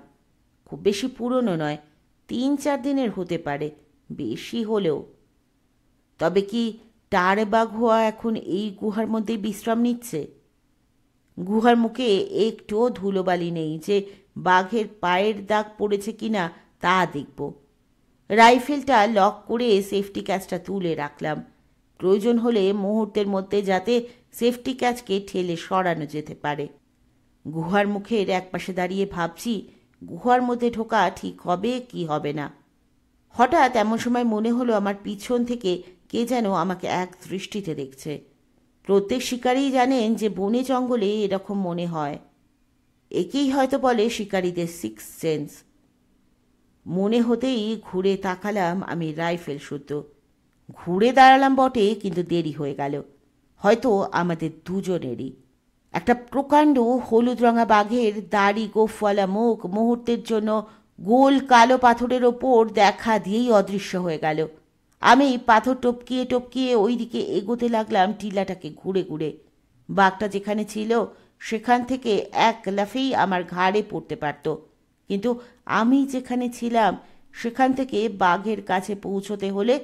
খুব বেশি পুরনো নয়, 3-4 দিনের হতে পারে, বেশি হলেও। তবে কি টাড় বাঘ হওয়া এখন এই গুহার মধ্যে বিশ্রাম নিচ্ছে? গুহার মুখে একটুও ধুলোবালি নেই যে বাঘের পায়ের দাগ পড়েছে কিনা তা দেখব। রাইফেলটা লক করে সেফটি ক্যাচটা তুলে রাখলাম, প্রয়োজন হলে মুহূর্তের মধ্যে যাতে সেফটি ক্যাচকে ঠেলে সরানো যেতে পারে। গুহার মুখের একপাশে দাঁড়িয়ে ভাবছি গুহার মধ্যে ঢোকা ঠিক হবে কি হবে না। হঠাৎ এমন সময় মনে হলো আমার পিছন থেকে কে যেন আমাকে এক দৃষ্টিতে দেখছে। প্রত্যেক শিকারী জানেন যে বনে জঙ্গলে এরকম মনে হয়। একেই হয়তো বলে শিকারীদের সিক্স সেন্স। মনে হতেই ঘুরে তাকালাম আমি রাইফেল শুদ্ধ। ঘুরে দাঁড়ালাম বটে, কিন্তু দেরি হয়ে গেল, হয়তো আমাদের দুজনেরই। একটা প্রকাণ্ড হলুদ রঙা বাঘের দাড়ি গোফওয়ালা মুখ মুহূর্তের জন্য গোল কালো পাথরের ওপর দেখা দিয়েই অদৃশ্য হয়ে গেল। আমি পাথর টপকিয়ে টপকিয়ে ওই দিকে এগোতে লাগলাম টিলাটাকে ঘুরে ঘুরে। বাঘটা যেখানে ছিল সেখান থেকে এক লাফেই আমার ঘাড়ে পড়তে পারত, কিন্তু আমি যেখানে ছিলাম সেখান থেকে বাঘের কাছে পৌঁছতে হলে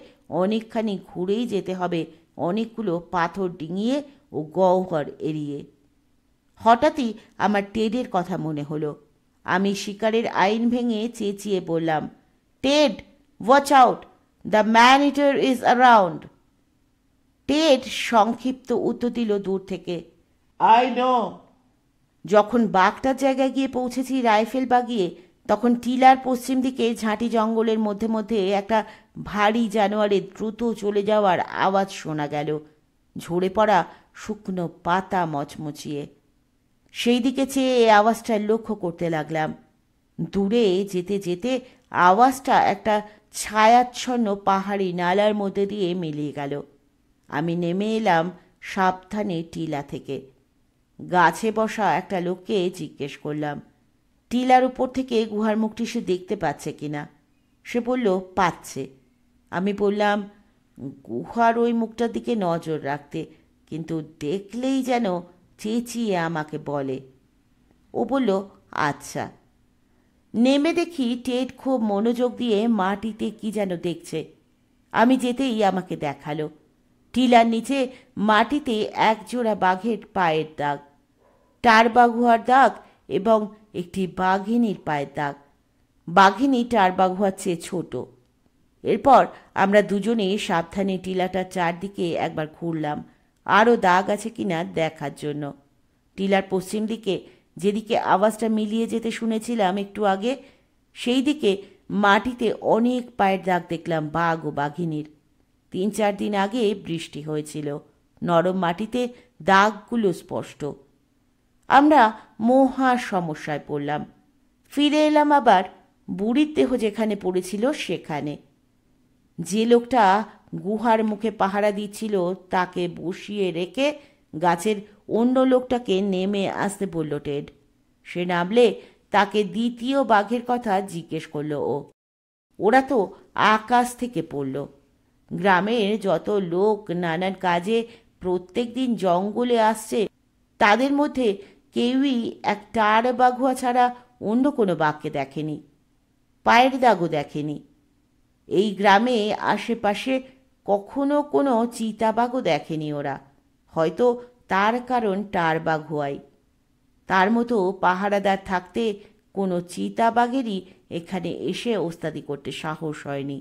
অনেকখানি ঘুরেই যেতে হবে, অনেকগুলো পাথর ডিঙিয়ে ও গহ্বর এড়িয়ে। হঠাৎই আমার টেডের কথা মনে হলো। আমি শিকারের আইন ভেঙে চেঁচিয়ে বললাম, Ted, watch out, the man eater is around. Ted সংক্ষিপ্ত উত্তর দিল দূর থেকে, আই নো। যখন বাঘটার জায়গায় গিয়ে পৌঁছেছি রাইফেল বাগিয়ে, তখন টিলার পশ্চিম দিকে ঝাঁটি জঙ্গলের মধ্যে মধ্যে একটা ভারী জানোয়ারের দ্রুত চলে যাওয়ার আওয়াজ শোনা গেল, ঝরে পড়া শুকনো পাতা মচমচিয়ে। সেই দিকে চেয়ে আওয়াজটা লক্ষ্য করতে লাগলাম। দূরে যেতে যেতে আওয়াজটা একটা ছায়াচ্ছন্ন পাহাড়ি নালার মধ্যে দিয়ে মিলিয়ে গেল। আমি নেমে এলাম সাবধানে টিলা থেকে। গাছে বসা একটা লোককে জিজ্ঞেস করলাম টিলার উপর থেকে গুহার মুখটি সে দেখতে পাচ্ছে কিনা। সে বলল পাচ্ছে। আমি বললাম গুহার ওই মুখটার দিকে নজর রাখতে, কিন্তু দেখলেই যেন চেঁচিয়ে আমাকে বলে। ও বলল আচ্ছা। নেমে দেখি টেড খুব মনোযোগ দিয়ে মাটিতে কি যেন দেখছে। আমি যেতেই আমাকে দেখালো টিলার নিচে মাটিতে একজোড়া বাঘের পায়ের দাগ, টারবাগুহার দাগ এবং একটি বাঘিনীর পায়ের দাগ। বাঘিনী টারবাগুহার চেয়ে ছোট। এরপর আমরা দুজনে সাবধানে টিলাটার চারদিকে একবার ঘুরলাম আরও দাগ আছে কিনা দেখার জন্য। টিলার পশ্চিম দিকে যেদিকে আওয়াজটা মিলিয়ে যেতে শুনেছিলাম একটু আগে, সেই দিকে মাটিতে অনেক পায়ের দাগ দেখলাম বাঘ ও বাঘিনীর। 3-4 দিন আগে বৃষ্টি হয়েছিল, নরম মাটিতে দাগগুলো স্পষ্ট। আমরা মহা সমস্যায় পড়লাম। ফিরে এলাম আবার বুড়ির দেহ যেখানে পড়েছিল সেখানে। যে লোকটা গুহার মুখে পাহারা দিচ্ছিল তাকে বসিয়ে রেখে গাছের অন্য লোকটাকে নেমে আসতে বলল টেড। সে নামলে তাকে দ্বিতীয় বাঘের কথা জিজ্ঞেস করল ও। ওরা তো আকাশ থেকে পড়ল। গ্রামের যত লোক নানান কাজে প্রত্যেক দিন জঙ্গলে আসছে তাদের মধ্যে কেউই এক টারবাগুহা ছাড়া অন্য কোনো বাঘকে দেখেনি, পায়ের দাগও দেখেনি। এই গ্রামে আশেপাশে কখনো কোনো চিতাবাঘও দেখেনি ওরা। হয়তো তার কারণ টারবাগুহাই। তার মতো পাহারাদার থাকতে কোনো চিতাবাঘেরই এখানে এসে ওস্তাদি করতে সাহস হয়নি।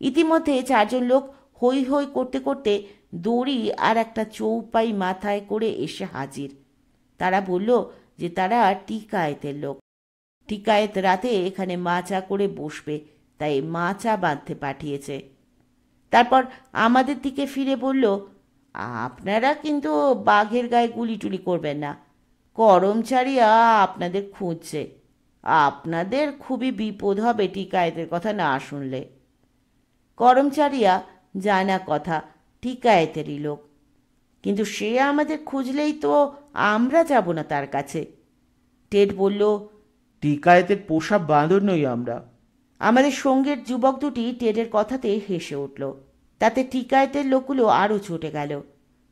ইতিমধ্যে 4 জন লোক হৈ হৈ করতে করতে দড়ি আর একটা চৌপাই মাথায় করে এসে হাজির। তারা বলল যে তারা টিকায়েতের লোক। টিকায়েত রাতে এখানে মাচা করে বসবে, তাই মাচা বাঁধতে পাঠিয়েছে। তারপর আমাদের দিকে ফিরে বলল আপনারা কিন্তু বাঘের গায়ে গুলি টুলি করবেন না। কর্মচারীরা আপনাদের খুঁজছে। আপনাদের খুবই বিপদ হবে টিকায়েতের কথা না শুনলে। কর্মচারীরা জানা কথা, টিকায়েতেরই লোক, কিন্তু সে আমাদের খুঁজলেই তো আমরা যাব না তার কাছে। টেড বলল
টিকায়েতের পোষা বাঁদর নই আমরা।
আমাদের সঙ্গের যুবক দুটি টেডের কথাতে হেসে উঠল। তাতে টিকায়েতের লোকগুলো আরও ছুটে গেল।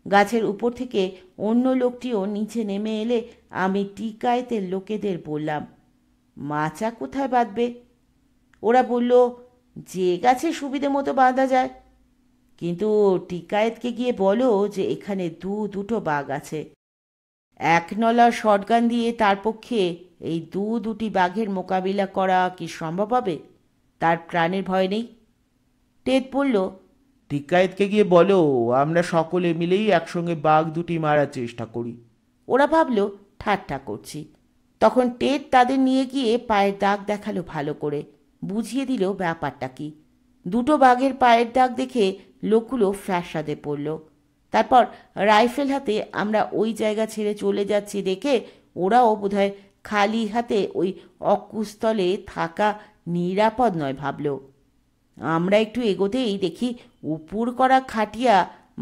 গাছের উপর থেকে অন্য লোকটিও নিচে নেমে এলে আমি টিকায়েতের লোকেদের বললাম মাচা কোথায় বাঁধবে? ওরা বলল যে গাছে সুবিধে মতো বাঁধা যায়, কিন্তু টিকায়েতকে গিয়ে বলো যে এখানে দুটো বাঘ আছে। 1 নলা শটগান দিয়ে তার পক্ষে এই দুটি বাঘের মোকাবিলা করা কি সম্ভব হবে? তার প্রাণের ভয় নেই। টেড বলল
টিকায়েতকে গিয়ে বলো আমরা সকলে মিলেই একসঙ্গে বাঘ দুটি মারার চেষ্টা করি।
ওরা ভাবল ঠাট্টা করছি। তখন টেড তাদের নিয়ে গিয়ে পায়ের দাগ দেখালো, ভালো করে বুঝিয়ে দিল ব্যাপারটা কি। 2 বাঘের পায়ের দাগ দেখে লোকগুলো ফ্যাসাদে পড়ল। তারপর রাইফেল হাতে আমরা ওই জায়গা ছেড়ে চলে যাচ্ছি দেখে ওরাও বোধহয় খালি হাতে ওই অকুস্থলে থাকা নিরাপদ নয় ভাবল। আমরা একটু এগোতেই দেখি উপুর করা খাটিয়া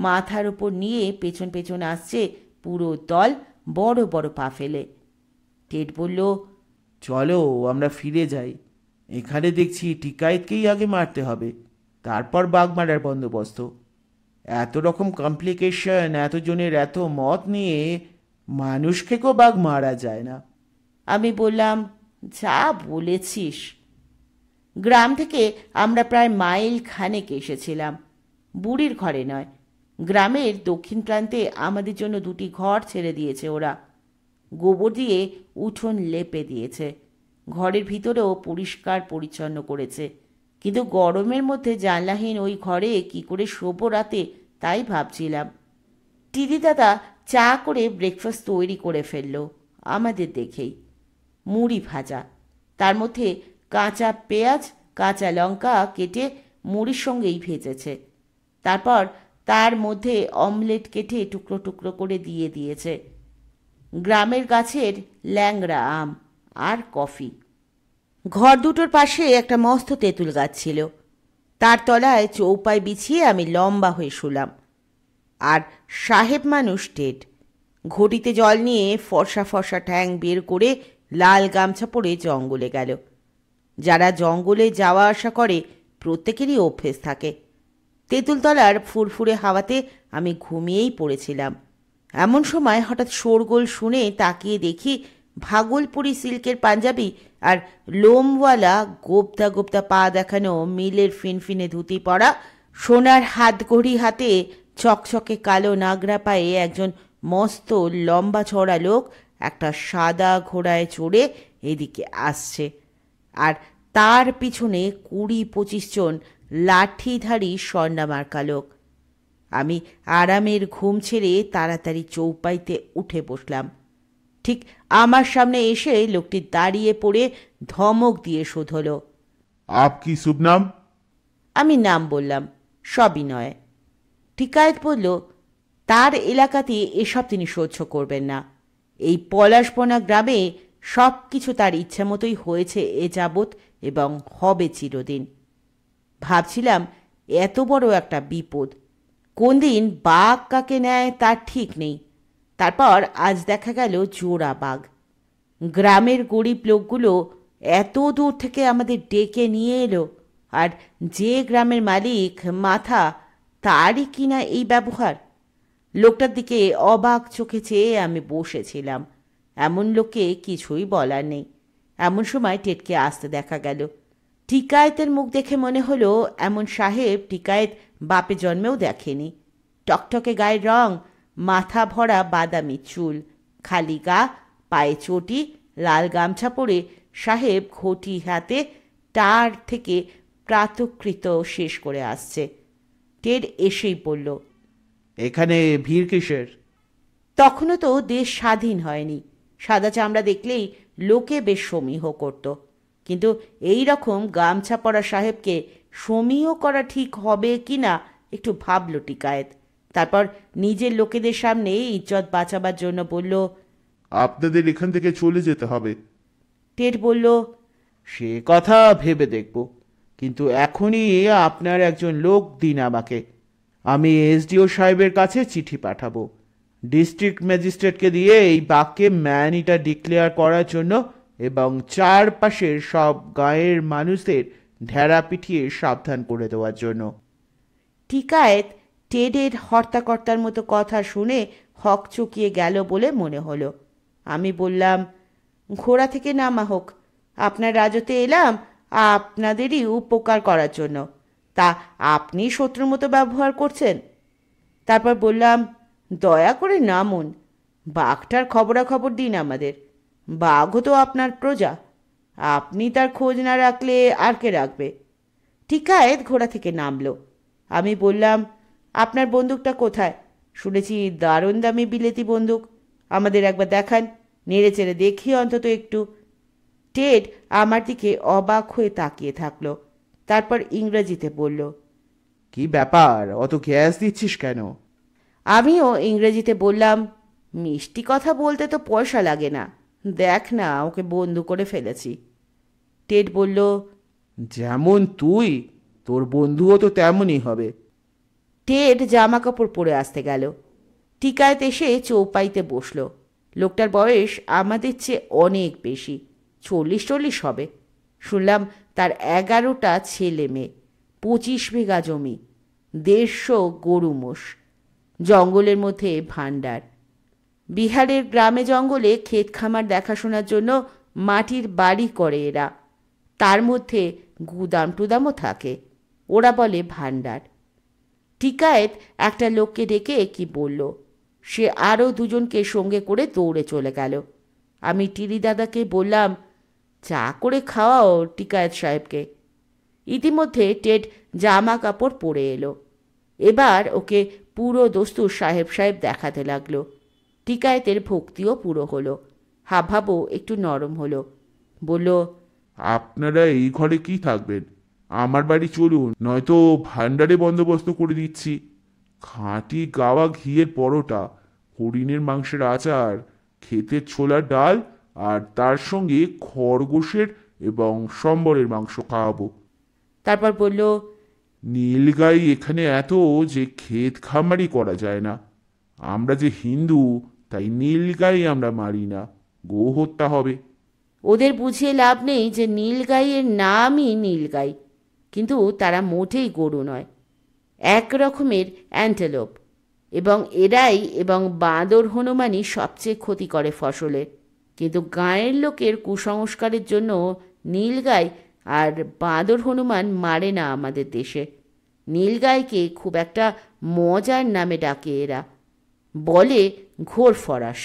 মাথার ওপর নিয়ে পেছন পেছন আসছে পুরো দল, বড় বড় পা ফেলে। টেড বলল
চলো আমরা ফিরে যাই। এখানে দেখছি টিকায়েতকেই আগে মারতে হবে, তারপর বাঘ মারার বন্দোবস্ত। এত রকম কমপ্লিকেশন, এতজনের এত মত নিয়ে মানুষকেও বাঘ মারা যায় না।
আমি বললাম যা বলেছিস। গ্রাম থেকে আমরা প্রায় মাইল খানেক এসেছিলাম। বুড়ির ঘরে নয়, গ্রামের দক্ষিণ প্রান্তে আমাদের জন্য 2টি ঘর ছেড়ে দিয়েছে ওরা। গোবর দিয়ে উঠোন লেপে দিয়েছে। ঘরের ভিতরেও পরিষ্কার পরিচ্ছন্ন করেছে, কিন্তু গরমের মধ্যে জানলাহীন ওই ঘরে কি করে শোবো রাতে তাই ভাবছিলাম। টিডি দাদা চা করে ব্রেকফাস্ট তৈরি করে ফেলল আমাদের দেখেই। মুড়ি ভাজা, তার মধ্যে কাঁচা পেঁয়াজ কাঁচা লঙ্কা কেটে মুড়ির সঙ্গেই ভেজেছে। তারপর তার মধ্যে অমলেট কেটে টুকরো টুকরো করে দিয়ে দিয়েছে। গ্রামের গাছের ল্যাংড়া আম আর কফি। ঘর দুটোর পাশে একটা মস্ত তেঁতুল গাছ ছিল। তার তলায় চৌপায় বিছিয়ে আমি লম্বা হয়ে শুলাম। আর সাহেব মানুষ টেড ঘটিতে জল নিয়ে ফর্সা ফর্সা ঠ্যাং বের করে লাল গামছা পরে জঙ্গলে গেল। যারা জঙ্গলে যাওয়া আসা করে প্রত্যেকেরই অভ্যেস থাকে। তেঁতুলতলার ফুরফুরে হাওয়াতে আমি ঘুমিয়েই পড়েছিলাম। এমন সময় হঠাৎ শোরগোল শুনে তাকিয়ে দেখি ভাগলপুরি সিল্কের পাঞ্জাবি আর লোমওয়ালা গোপ্তা গোপ্তা পা দেখানো মিলের ফিনফিনে ধুতি পরা, সোনার হাতঘড়ি হাতে চকচকে কালো নাগরা পায়ে একজন মস্ত লম্বা চড়া লোক একটা সাদা ঘোড়ায় চড়ে এদিকে আসছে। আর তার পিছনে 20-25 জন লাঠিধারী স্বর্ণামার্কা লোক। আমি আরামের ঘুম ছেড়ে তাড়াতাড়ি চৌপাইতে উঠে বসলাম। ঠিক আমার সামনে এসে লোকটি দাঁড়িয়ে পড়ে ধমক দিয়ে শুধল,
আপ কি শুভ নাম?
আমি নাম বললাম, সবিনয়। টিকায়েত বলল, তার এলাকাতে এসব তিনি সহ্য করবেন না। এই পলাশবনা গ্রামে সব কিছু তার ইচ্ছা মতোই হয়েছে এ যাবৎ এবং হবে চিরদিন। ভাবছিলাম এত বড় একটা বিপদ, কোন দিন বাঘ কাকে নেয় তার ঠিক নেই। তারপর আজ দেখা গেল জোড়া বাঘ। গ্রামের গরিব লোকগুলো এত দূর থেকে আমাদের ডেকে নিয়ে এলো, আর যে গ্রামের মালিক মাথা তারই কিনা এই ব্যবহার। লোকটার দিকে অবাক চোখে চেয়ে আমি বসেছিলাম। এমন লোককে কিছুই বলার নেই। এমন সময় টেটকে আসতে দেখা গেল। টিকায়েতের মুখ দেখে মনে হলো এমন সাহেব টিকায়েত বাপে জন্মেও দেখেনি। টকটকে গায়ের রং, মাথা ভরা বাদামি চুল, খালি গা, পায়ে চটি, লাল গামছা পরে সাহেব ঘটি হাতে টার থেকে প্রাতকৃত শেষ করে আসছে। টেড এসেই পড়ল,
এখানে ভিড় কিসের?
তখনও তো দেশ স্বাধীন হয়নি। সাদা চামড়া দেখলেই লোকে বেশ সমীহ করত, কিন্তু এই রকম গামছা পরা সাহেবকে সমীহ করা ঠিক হবে কি না একটু ভাবল টিকায়েত। তারপর নিজের লোকেদের সামনে ইজ্জত বাঁচাবার জন্য বলল,
আপনাদের এখান থেকে চলে যেতে হবে।
টেড বলল,
সে কথা ভেবে দেখব, কিন্তু এখনই আপনার একজন লোক দিন আমাকে। আমি এসডিও সাহেবের কাছে চিঠি পাঠাবো। ডিস্ট্রিক্ট ম্যাজিস্ট্রেটকে দিয়ে এই বাঘকে ম্যান ইটার ডিক্লেয়ার করার জন্য এবং চারপাশের সব গাঁয়ের মানুষদের ঢেড়া পিটিয়ে সাবধান করে দেওয়ার জন্য।
টিকায়েত টেডের হর্তাকর্তার মতো কথা শুনে হক চকিয়ে গেল বলে মনে হলো। আমি বললাম, ঘোড়া থেকে নামা হোক, আপনার রাজত্বে এলাম আপনাদেরই উপকার করার জন্য, তা আপনি শত্রুর মতো ব্যবহার করছেন। তারপর বললাম, দয়া করে নামুন, বাঘটার খবরাখবর দিন আমাদের। বাঘও তো আপনার প্রজা, আপনি তার খোঁজ না রাখলে আর কে রাখবে? টিকায়েত ঘোড়া থেকে নামলো। আমি বললাম, আপনার বন্দুকটা কোথায়? শুনেছি দারুণ দামি বিলেতি বন্দুক, আমাদের একবার দেখান, নেড়ে চেড়ে দেখি অন্তত একটু। টেড আমার দিকে অবাক হয়ে তাকিয়ে থাকলো। তারপর ইংরেজিতে বলল,
কি ব্যাপার, অত গ্যাস দিচ্ছিস কেন?
আমিও ইংরেজিতে বললাম, মিষ্টি কথা বলতে তো পয়সা লাগে না, দেখ না ওকে বন্ধু করে ফেলেছি। টেড বলল,
যেমন তুই, তোর বন্ধুও তো তেমনই হবে।
টেড জামা কাপড় পরে আসতে গেল। টিকায়েত এসে চৌপাইতে বসল। লোকটার বয়স আমাদের চেয়ে অনেক বেশি, 40-40 হবে। শুনলাম তার 11টা ছেলে মেয়ে, 25 বিঘা জমি, 150 গরু মোষ, জঙ্গলের মধ্যে ভাণ্ডার। বিহারের গ্রামে জঙ্গলে ক্ষেত খামার দেখাশোনার জন্য মাটির বাড়ি করে এরা, তার মধ্যে গুদাম টুদামও থাকে, ওরা বলে ভাণ্ডার। টিকায়েত একটা লোককে ডেকে কি বলল, সে আরও 2 জনকে সঙ্গে করে দৌড়ে চলে গেল। আমি টিরি দাদাকে বললাম, চা করে খাওয়াও টিকায়েত সাহেবকে। ইতিমধ্যে টেড জামা কাপড় পরে এলো। এবার ওকে পুরো দস্তুর সাহেব সাহেব দেখাতে লাগলো। টিকায়েতের ভক্তিও পুরো হলো, হাবভাবও একটু নরম হলো। বলল,
আপনারা এই ঘরে কি থাকবেন? আমার বাড়ি চলুন, নয়তো ভান্ডারে বন্দোবস্ত করে দিচ্ছি। খাঁটি গাওয়া ঘিয়ের পরোটা, হরিণের মাংসের আচার, ক্ষেতের ছোলার ডাল আর তার সঙ্গে খরগোশের এবং সম্বরের মাংস খাওয়াবো।
তারপর বলল,
নীলগাই এখানে এত যে ক্ষেত খামারি করা যায় না। আমরা যে হিন্দু, তাই নীলগাই আমরা মারি না, গো হত্যা হবে।
ওদের বুঝিয়ে লাভ নেই যে নীলগাইয়ের নামই নীলগাই, কিন্তু তারা মোটেই গরু নয়, এক রকমের অ্যান্টেলোপ, এবং এরাই এবং বাঁদর হনুমানই সবচেয়ে ক্ষতি করে ফসলের। কিন্তু গাঁয়ের লোকের কুসংস্কারের জন্য নীলগাই আর বাঁদর হনুমান মারে না আমাদের দেশে। নীলগাইকে খুব একটা মজার নামে ডাকে এরা, বলে ঘোর ফরাস।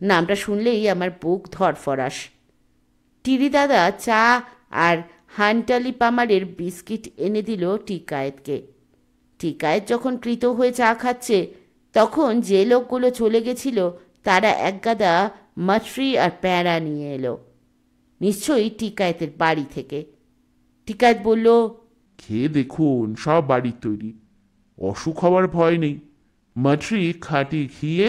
নামটা শুনলেই আমার বুক ধরফরাস। টিরি দাদা চা আর হান্টালি পামারের বিস্কিট এনে দিল টিকায়েতকে। টিকায়েত যখন কৃত হয়ে চা খাচ্ছে, তখন যে লোকগুলো চলে গেছিল তারা এক গাদা মাছরি আর প্যাঁড়া নিয়ে এলো, নিশ্চয়ই টিকায়েতের বাড়ি থেকে। টিকায়েত বলল,
খেয়ে দেখুন, সব বাড়ির তৈরি, অসুখ হওয়ার ভয় নেই। মাছরি খাঁটি ঘিয়ে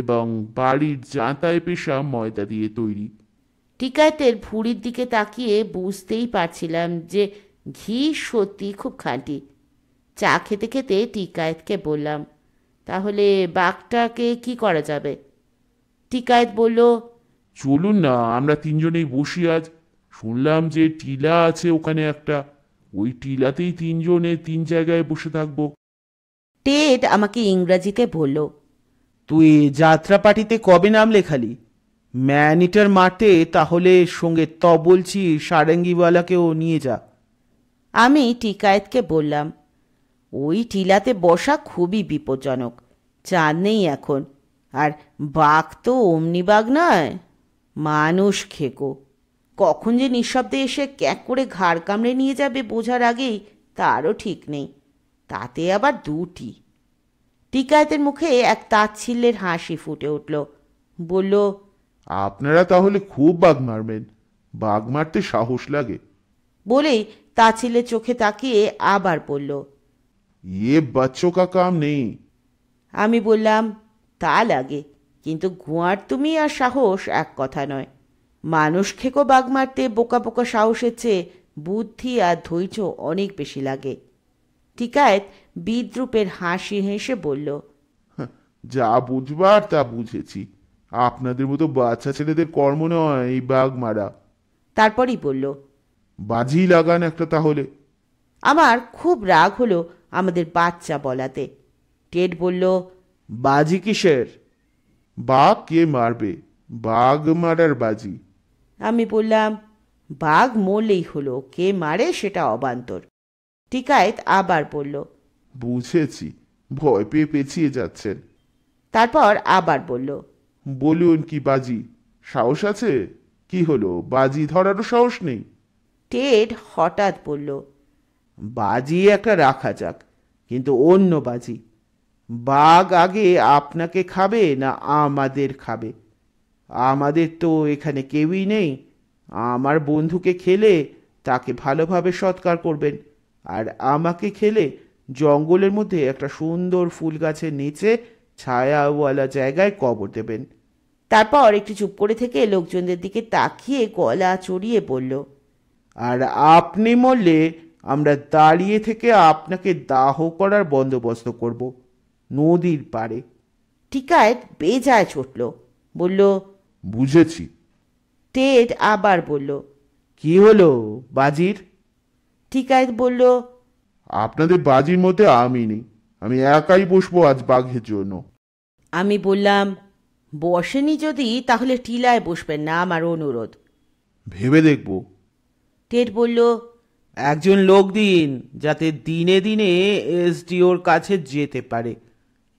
এবং বাড়ির জাঁতায় পেশা ময়দা দিয়ে তৈরি।
টিকায়েতের ভুঁড়ির দিকে তাকিয়ে বুঝতেই পারছিলাম যে ঘি সত্যি খুব খাঁটি। চা খেতে খেতে টিকায়েতকে বললাম, তাহলে বাঘটাকে কি করা যাবে? টিকায়েত বলল,
চলুন না, আমরা তিনজনেই বসি আজ। শুনলাম যে টিলা আছে ওখানে একটা, ওই টিলাতেই তিনজনে তিন জায়গায় বসে থাকবো।
টেড আমাকে ইংরাজিতে বলল,
তুই যাত্রা পার্টিতে কবে নাম লেখালি? ম্যানিটার মারতে তাহলে সঙ্গে বলছি সারেঙ্গিওয়ালাকেও নিয়ে যা।
আমি টিকায়েতকে বললাম, ওই টিলাতে বসা খুবই বিপজ্জনক, চাঁদ নেই এখন, আর বাঘ তো অমনি বাঘ নয়, মানুষ খেকো, কখন যে নিঃশব্দে এসে ক্যাক করে ঘাড় কামড়ে নিয়ে যাবে বোঝার আগেই তারও ঠিক নেই, তাতে আবার দুটি। টিকায়েতের মুখে এক তাচ্ছিল্যের হাসি ফুটে উঠল। বলল,
আপনারা তাহলে খুব বাঘ মারবেন? বাঘ মারতে সাহস লাগে।
বলেই তাচ্ছিল্যের চোখে তাকিয়ে আবার বলল,
ইয়ে বাচ্চো কা কাম নেই।
আমি বললাম, তা লাগে, কিন্তু গুয়ার তুমি আর সাহস এক কথা নয়। মানুষ খেকো বাঘ মারতে বোকা বোকা সাহসের চেয়ে বুদ্ধি আর ধৈর্য অনেক বেশি লাগে। টিকায়েত বিদ্রুপের হাসি হেসে বলল,
যা বুঝবার তা বুঝেছি। আপনাদের মতো বাচ্চা ছেলেদের কর্ম নয় এই বাঘ মারা।
তারপরই বলল,
বাজি লাগান একটা তাহলে।
আমার খুব রাগ হলো আমাদের বাচ্চা বলাতে। টেড বলল, বাজি কিসের?
বাঘ কে মারবে? বাঘ মারার বাজি।
আমি বললাম, বাঘ মরলেই হলো, কে মারে সেটা অবান্তর। টিকায়েত আবার বলল,
বুঝেছি, ভয় পেয়ে পেছিয়ে যাচ্ছেন।
তারপর আবার বলল,
বলুন কি বাজি? সাহস আছে? কি হলো, বাজি ধরারও সাহস নেই?
টেড হঠাৎ বলল, বাজি একটা রাখা যাক, কিন্তু অন্য বাজি। বাঘ আগে আপনাকে খাবে না আমাদের খাবে? আমাদের তো এখানে কেউই নেই। আমার বন্ধুকে খেলে তাকে ভালোভাবে সৎকার করবেন, আর আমাকে খেলে জঙ্গলের মধ্যে একটা সুন্দর ফুল গাছের নিচে ছায়াওয়ালা জায়গায় কবর দেবেন। তারপর একটু চুপ করে থেকে লোকজনদের দিকে তাকিয়ে গলা চড়িয়ে বলল, আর আপনি মরলে আমরা দাঁড়িয়ে থেকে আপনাকে দাহ করার বন্দোবস্ত করব নদীর পাড়ে। টিকায়েত বেজায় চটল, বলল,
বুঝেছি।
টেড আবার বলল, কি হলো বাজির? টিকায়েত বলল,
আপনাদের বাজির মধ্যে আমি নেই, আমি একাই বসবো আজ বাঘের জন্য।
আমি বললাম, বসেনি যদি তাহলে টিলায় বসবেন না, আমার অনুরোধ।
ভেবে দেখব।
টেড বলল, একজন লোক দিন যাতে দিনে দিনে এসডিওর কাছে যেতে পারে।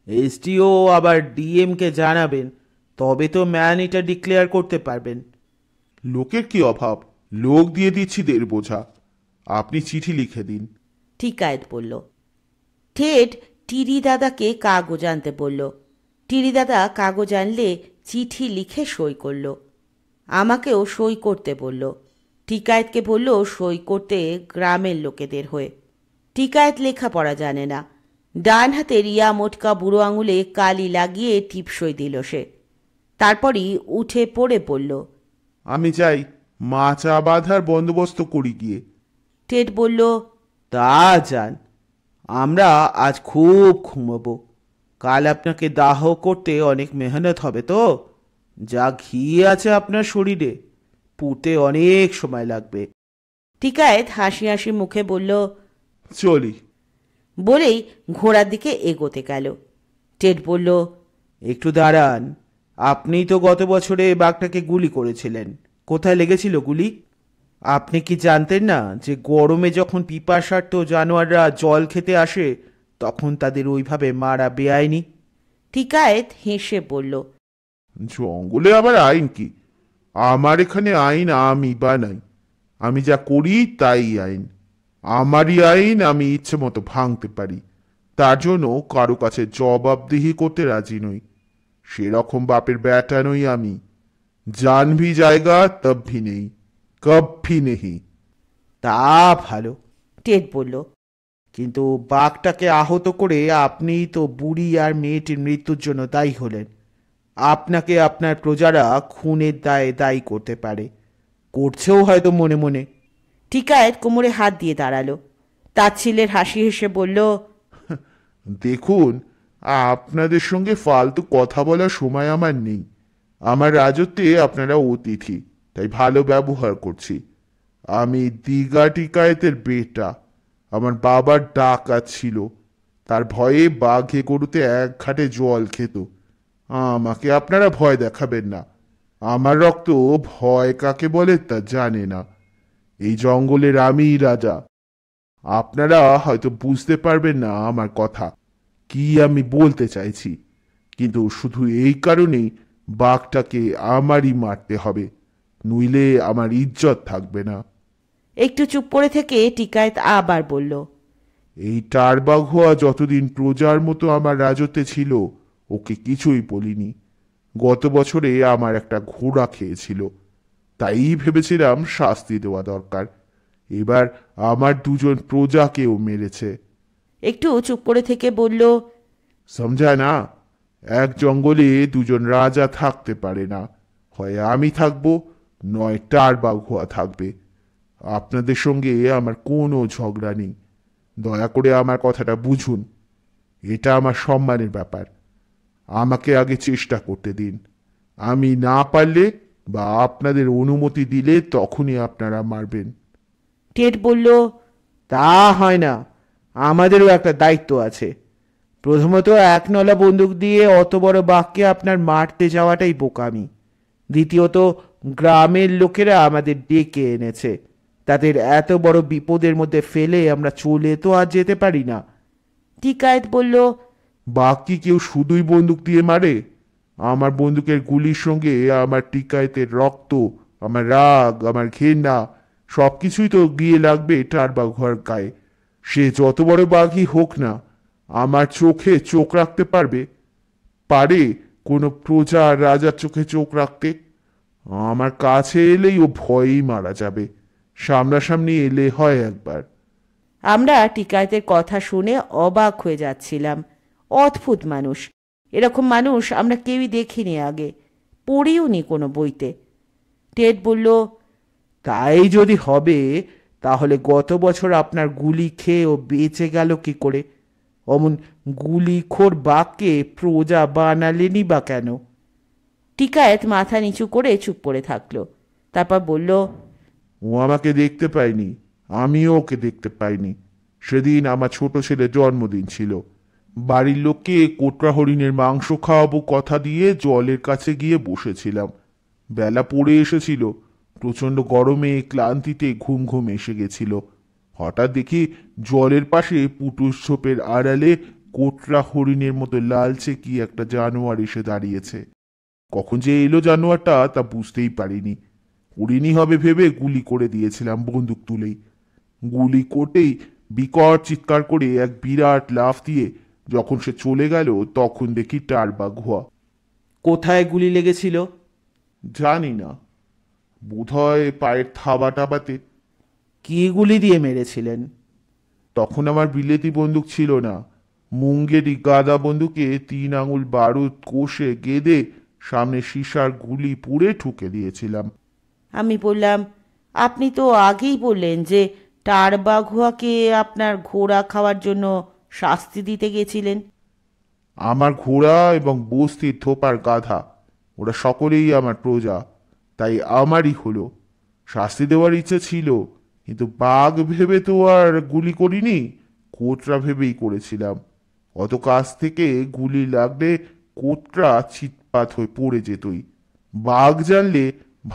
এসডিও আবার ডিএমকে জানাবেন, তবে তো ম্যান এটা ডিক্লেয়ার করতে পারবেন।
লোকের কি অভাব, লোক দিয়ে দিচ্ছি 1.5 বোঝা। আপনি চিঠি লিখে দিন।
টিকায়েত বলল। টেড টিরি দাদাকে কাগজ আনতে বলল। টিরি দাদা কাগজ আনলে চিঠি লিখে সই করল। আমাকেও সই করতে বলল। টিকায়েতকে বলল সই করতে গ্রামের লোকেদের হয়ে। টিকায়েত লেখাপড়া জানে না। ডান হাতে রিয়া মোটকা বুড়ো আঙুলে কালি লাগিয়ে টিপসই দিল সে।
তারপরই উঠে পড়ে পড়ল।
আমি চাই মাচা বাঁধার বন্দোবস্ত করি গিয়ে।
টেড বলল,
তা যান, আমরা আজ খুব ঘুমোবো। কাল আপনাকে দাহ করতে অনেক মেহনত হবে তো। যা ঘি আছে আপনার শরীরে, পুঁতে অনেক সময় লাগবে।
টিকায়েত হাসি হাসি মুখে বলল,
চলি।
বলেই ঘোড়ার দিকে এগোতে গেল। টেড বলল,
একটু দাঁড়ান, আপনিই তো গত বছরে বাঘটাকে গুলি করেছিলেন। কোথায় লেগেছিল গুলি? আপনি কি জানতেন না যে গরমে যখন পিপাসার্ত জানোয়াররা জল খেতে আসে তখন তাদের ওইভাবে মারা বেআইনি?
টিকায়েত হেসে বলল,
জঙ্গলে আবার আইন কি? আমার এখানে আইন আমি বানাই। আমি যা করি তাই আইন। আমারই আইন আমি ইচ্ছে মতো ভাঙতে পারি। তার জন্য কারো কাছে জবাবদিহি করতে রাজি নই। সেরকম বাপের ব্যাটা নই আমি। জান ভি জায়গা তব ভি নেই, কব ভি নেহি।
তা ভালো,
টেড বলল।
কিন্তু বাঘটাকে আহত করে আপনিই তো বুড়ি আর মেয়েটির মৃত্যুর জন্য দায়ী হলেন। আপনাকে আপনার প্রজারা খুনের দায়ে দায়ী করতে পারে, করছেও হয়তো মনে মনে।
টিকায়েত কোমরে হাত দিয়ে দাঁড়ালো। তাচ্ছিল্যের হাসি হেসে বলল,
দেখুন, আপনাদের সঙ্গে ফালতু কথা বলার সময় আমার নেই। আমার রাজত্বে আপনারা অতিথি, তাই ভালো ব্যবহার করছি। আমি দিঘা টিকায়েতের বেটা। আমার বাবার ডাকাত ছিল, তার ভয়ে বাঘে গরুতে এক ঘাটে জল খেত। আমাকে আপনারা ভয় দেখাবেন না। আমার রক্ত ভয় কাকে বলে তা জানে না। এই জঙ্গলের আমিই রাজা। আপনারা হয়তো বুঝতে পারবেন না আমার কথা, কি আমি বলতে চাইছি, কিন্তু শুধু এই কারণেই বাঘটাকে আমারই মারতে হবে, নইলে আমার ইজ্জত থাকবে না।
একটু চুপ করে থেকে টিকায়েত আবার বলল,
এই টারবাঘ হওয়া যতদিন প্রজার মতো আমার রাজত্বে ছিল ওকে কিছুই বলিনি। গত বছরে আমার একটা ঘোড়া খেয়েছিল, তাই ভেবেছিলাম শাস্তি দেওয়া দরকার। এবার আমার দুজন প্রজাকেও মেরেছে।
একটু চুপ করে থেকে বলল,
সমঝায় না? এক জঙ্গলে দুজন রাজা থাকতে পারে না, হয় আমি থাকবো নয় টারবাঘ হওয়া থাকবে। আপনাদের সঙ্গে আমার কোনো ঝগড়া নেই, দয়া করে আমার কথাটা বুঝুন। এটা আমার সম্মানের ব্যাপার। আমাকে আগে চেষ্টা করতে দিন। আমি না পারলে বা আপনাদের অনুমতি দিলে তখনই আপনারা মারবেন।
টেড বলল,
তা হয় না, আমাদেরও একটা দায়িত্ব আছে। প্রথমত, এক নলা বন্দুক দিয়ে অত বড় বাঘকে আপনার মারতে যাওয়াটাই বোকামি। দ্বিতীয়ত, গ্রামের লোকেরা আমাদের ডেকে এনেছে, তাদের এত বড় বিপদের মধ্যে ফেলে আমরা চলে তো আর যেতে পারি না।
টিকায়েত বলল,
বাঘ কি কেউ শুধুই বন্দুক দিয়ে মারে? আমার বন্দুকের গুলির সঙ্গে আমার টিকায়েতের রক্ত, আমার রাগ, আমার ঘেন্না সবকিছুই তো গিয়ে লাগবে টারবাঘ হওয়ার গায়ে। সে যত বড় বাঘই হোক না, আমার চোখে চোখ রাখতে পারবে? পারে কোনো প্রজা আর রাজার চোখে চোখ রাখতে? আমার কাছে এলেই ও ভয়েই মারা যাবে। সামনাসামনি এলে হয় একবার।
আমরা টিকায়েতের কথা শুনে অবাক হয়ে যাচ্ছিলাম। অদ্ভুত মানুষ, এরকম মানুষ আমরা কেউই দেখিনি আগে, পড়িও নি কোনো বইতে। টেড বলল,
তাই যদি হবে, তাহলে গত বছর আপনার গুলি খেয়ে ও বেঁচে গেল কি করে? অমন গুলিখোর বাঘকে প্রজা বানালেনি বা কেন?
টিকায়েত মাথা নিচু করে চুপ করে থাকলো। তারপর বলল,
ও আমাকে দেখতে পায়নি, আমিও ওকে দেখতে পাইনি। সেদিন আমার ছোট ছেলের জন্মদিন ছিল। বাড়ির লোককে কোটরা হরিণের মাংস খাওয়াবো কথা দিয়ে জলের কাছে গিয়ে বসেছিলাম। বেলা পড়ে এসেছিল, প্রচণ্ড গরমে ক্লান্তিতে ঘুম ঘুম এসে গেছিল। হঠাৎ দেখি জলের পাশে পুটুস ঝোপের আড়ালে কোটরা হরিণের মতো লালচে কি একটা জানোয়ার এসে দাঁড়িয়েছে। কখন যে এলো জানোয়ারটা তা বুঝতেই পারিনি। হরিণই হবে ভেবে গুলি করে দিয়েছিলাম বন্দুক তুলেই। গুলি করতেই বিকট চিৎকার করে এক বিরাট লাফ দিয়ে যখন সে চলে গেল তখন দেখি টারবাঘ হওয়া।
কোথায় গুলি লেগেছিল?
জানি না, বোধহয় পায়ের থাবা টাবাতে।
কি গুলি দিয়ে মেরেছিলেন?
তখন আমার বিলেতি বন্দুক ছিল না। মুঙ্গেরি গাদা বন্দুকে 3 আঙুল বারুদ কোষে গেঁদে সামনে সীসার গুলি পুড়ে ঠুকে দিয়েছিলাম।
আমি বললাম, আপনি তো আগেই বললেন যে টারবাঘুয়াকে আপনার ঘোড়া খাওয়ার জন্য শাস্তি দিতে গেছিলেন।
আমার ঘোড়া এবং বস্তির থোপার গাধা ওরা সকলেই আমার প্রজা, তাই আমারই হলো। শাস্তি দেওয়ার ইচ্ছে ছিল, কিন্তু বাঘ ভেবে তো আর গুলি করিনি, কোতরা ভেবেই করেছিলাম। অত কাছ থেকে গুলি লাগলে কোতরা চিৎপাত হয়ে পড়ে যেতই। বাঘ জানলে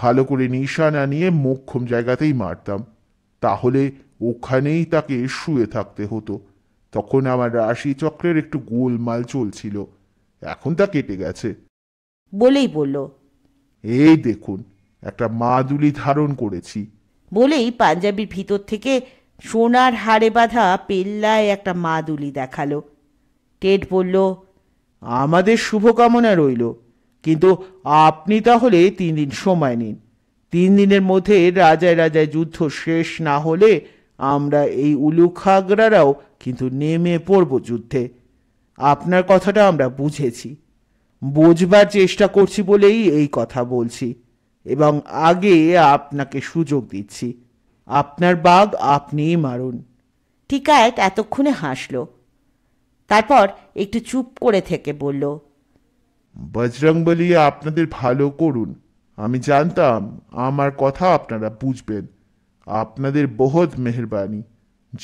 ভালো করে নিশানা নিয়ে মোক্ষম জায়গাতেই মারতাম, তাহলে ওখানেই তাকে শুয়ে থাকতে হতো। তখন আমার রাশিচক্রের একটু গোলমাল চলছিল, এখন তা কেটে গেছে।
বলেই বলল,
এই দেখুন, একটা মাদুলি ধারণ করেছি।
বলেই পাঞ্জাবির ভিতর থেকে সোনার হাড়ে বাঁধা পেল্লায় একটা মাদুলি দেখালো। টেড বলল,
আমাদের শুভকামনা রইল, কিন্তু আপনি তাহলে 3 দিন সময় নিন। 3 দিনের মধ্যে রাজায় রাজায় যুদ্ধ শেষ না হলে আমরা এই উলুখাগড়ারাও কিন্তু নেমে পড়ব যুদ্ধে। আপনার কথাটা আমরা বুঝেছি, বোঝবার চেষ্টা করছি বলেই এই কথা বলছি, এবং আগে আপনাকে সুযোগ দিচ্ছি। আপনার বাঘ আপনিই মারুন।
টিকায়েত এতক্ষণে হাসল, তারপর একটু চুপ করে থেকে বলল,
বজরংবলী আপনাদের ভালো করুন। আমি জানতাম আমার কথা আপনারা বুঝবেন। আপনাদের বহুত মেহরবানি।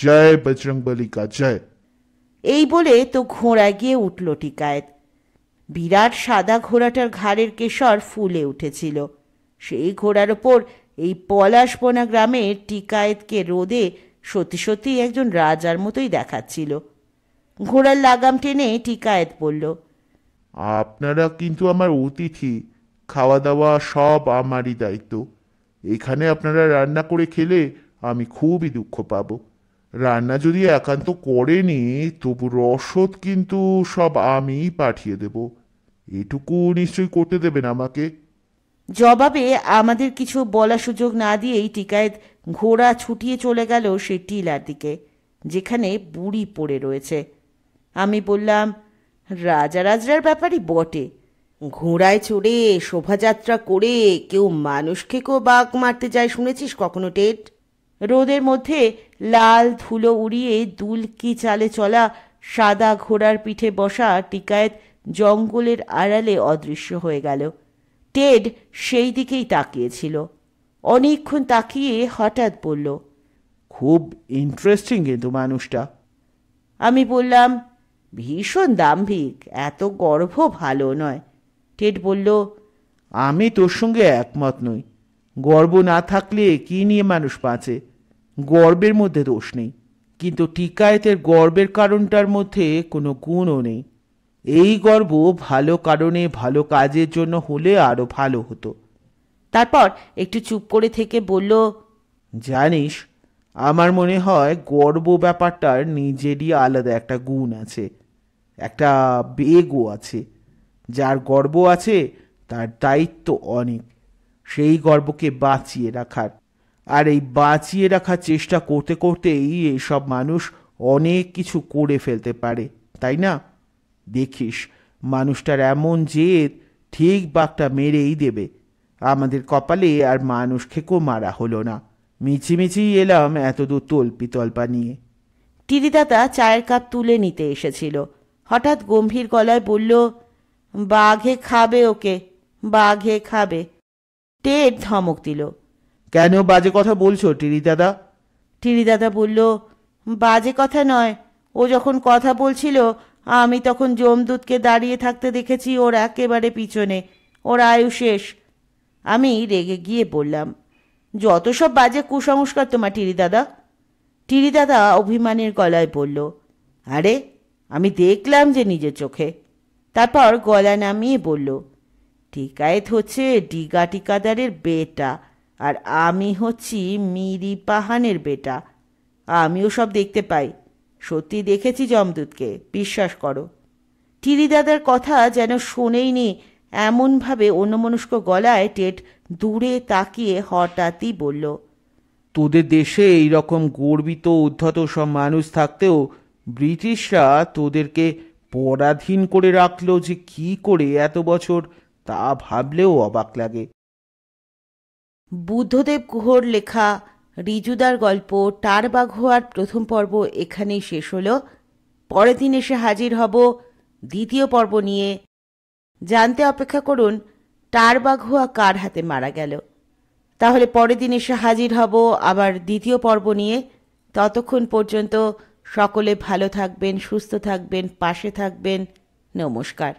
জয় বজরংবলী কা জয়।
এই বলে তো ঘোড়ায় গিয়ে উঠল টিকায়েত। বিরাট সাদা ঘোড়াটার ঘাড়ের কেশর ফুলে উঠেছিল। সেই ঘোড়ার ওপর এই পলাশবনা গ্রামের টিকায়েতকে রোদে সত্যি সত্যি একজন রাজার মতোই দেখাচ্ছিল। ঘোড়ার লাগাম টেনে টিকায়েত বলল,
আপনারা কিন্তু আমার অতিথি, খাওয়া দাওয়া সব আমারই দায়িত্ব। এখানে আপনারা রান্না করে খেলে আমি খুবই দুঃখ পাবো। রান্না যদি একান্ত করেনি, তবু রসদ কিন্তু সব আমিই পাঠিয়ে দেব। এটুকু নিশ্চয়ই করতে দেবেন আমাকে।
জবাবে আমাদের কিছু বলার সুযোগ না দিয়েই টিকায়েত ঘোড়া ছুটিয়ে চলে গেল সেই টিলার দিকে, যেখানে বুড়ি পড়ে রয়েছে। আমি বললাম, রাজা রাজরার ব্যাপারই বটে, ঘোড়ায় চড়ে শোভাযাত্রা করে কেউ মানুষ খেকেও বাঘ মারতে যায় শুনেছিস কখনো টেড? রোদের মধ্যে লাল ধুলো উড়িয়ে দুলকি চালে চলা সাদা ঘোড়ার পিঠে বসা টিকায়েত জঙ্গলের আড়ালে অদৃশ্য হয়ে গেল। টেড সেই দিকেই তাকিয়েছিল। অনেকক্ষণ তাকিয়ে হঠাৎ বলল,
খুব ইন্টারেস্টিং কিন্তু মানুষটা।
আমি বললাম, ভীষণ দাম্ভিক, এত গর্ব ভালো নয়। টেড বলল,
আমি তোর সঙ্গে একমত নই। গর্ব না থাকলে কি নিয়ে মানুষ বাঁচে? গর্বের মধ্যে দোষ নেই, কিন্তু টিকায়েতের গর্বের কারণটার মধ্যে কোনো গুণও নেই। এই গর্ব ভালো কারণে ভালো কাজের জন্য হলে আরো ভালো হতো।
তারপর একটু চুপ করে থেকে বলল,
জানিস, আমার মনে হয় গর্ব ব্যাপারটার নিজেরই আলাদা একটা গুণ আছে, একটা বেগও আছে। যার গর্ব আছে তার দায়িত্ব অনেক, সেই গর্বকে বাঁচিয়ে রাখার। আর এই বাঁচিয়ে রাখার চেষ্টা করতে করতেই এইসব মানুষ অনেক কিছু করে ফেলতে পারে, তাই না? দেখিস, মানুষটার এমন জেদ, ঠিক বাঘটা মেরেই দেবে। আমাদের কপালে আর মানুষ খেকো মারা হলো না, মিছিমিছি এলাম এতদূর তল্পি তল্পা নিয়ে।
টিরিদাদা চায়ের কাপ তুলে নিতে এসেছিল। হঠাৎ গম্ভীর গলায় বলল, বাঘে খাবে ওকে, বাঘে খাবে। টেড ধমক দিল,
কেন বাজে কথা বলছো টিরি দাদা?
টিরিদাদা বলল, বাজে কথা নয়, ও যখন কথা বলছিল আমি তখন যমদূতকে দাঁড়িয়ে থাকতে দেখেছি ওর একেবারে পিছনে, ওর আয়ু শেষ। আমি রেগে গিয়ে বললাম, যত সব বাজে কুসংস্কার তোমার টিরিদাদা। টিরিদাদা অভিমানের গলায় বলল, আরে আমি দেখলাম যে নিজের চোখে। তারপর গলা নামিয়ে বলল, টিকায়েত হচ্ছে ডিগা টিকাদারের বেটা, আর আমি হচ্ছি মিরি পাহানের বেটা। আমিও সব দেখতে পাই, সত্যি দেখেছি যমদূতকে, বিশ্বাস করো। টিরিদাদার কথা যেন শোনেইনি এমনভাবে অন্যমনস্ক গলায় টেড দূরে তাকিয়ে হঠাৎই বলল,
তোদের দেশে এইরকম গর্বিত উদ্ধত সব মানুষ থাকতেও ব্রিটিশরা তোদেরকে পরাধীন করে রাখলো যে কি করে এত বছর তা ভাবলেও অবাক লাগে।
বুদ্ধদেব গুহর লেখা রিজুদার গল্প টারবাঘোয়ার প্রথম পর্ব এখানেই শেষ হলো। পরের দিন এসে হাজির হব দ্বিতীয় পর্ব নিয়ে। জানতে অপেক্ষা করুন টারবাঘোয়া কার হাতে মারা গেল। তাহলে পরের দিন এসে হাজির হব আবার দ্বিতীয় পর্ব নিয়ে। ততক্ষণ পর্যন্ত সকলে ভালো থাকবেন, সুস্থ থাকবেন, পাশে থাকবেন। নমস্কার।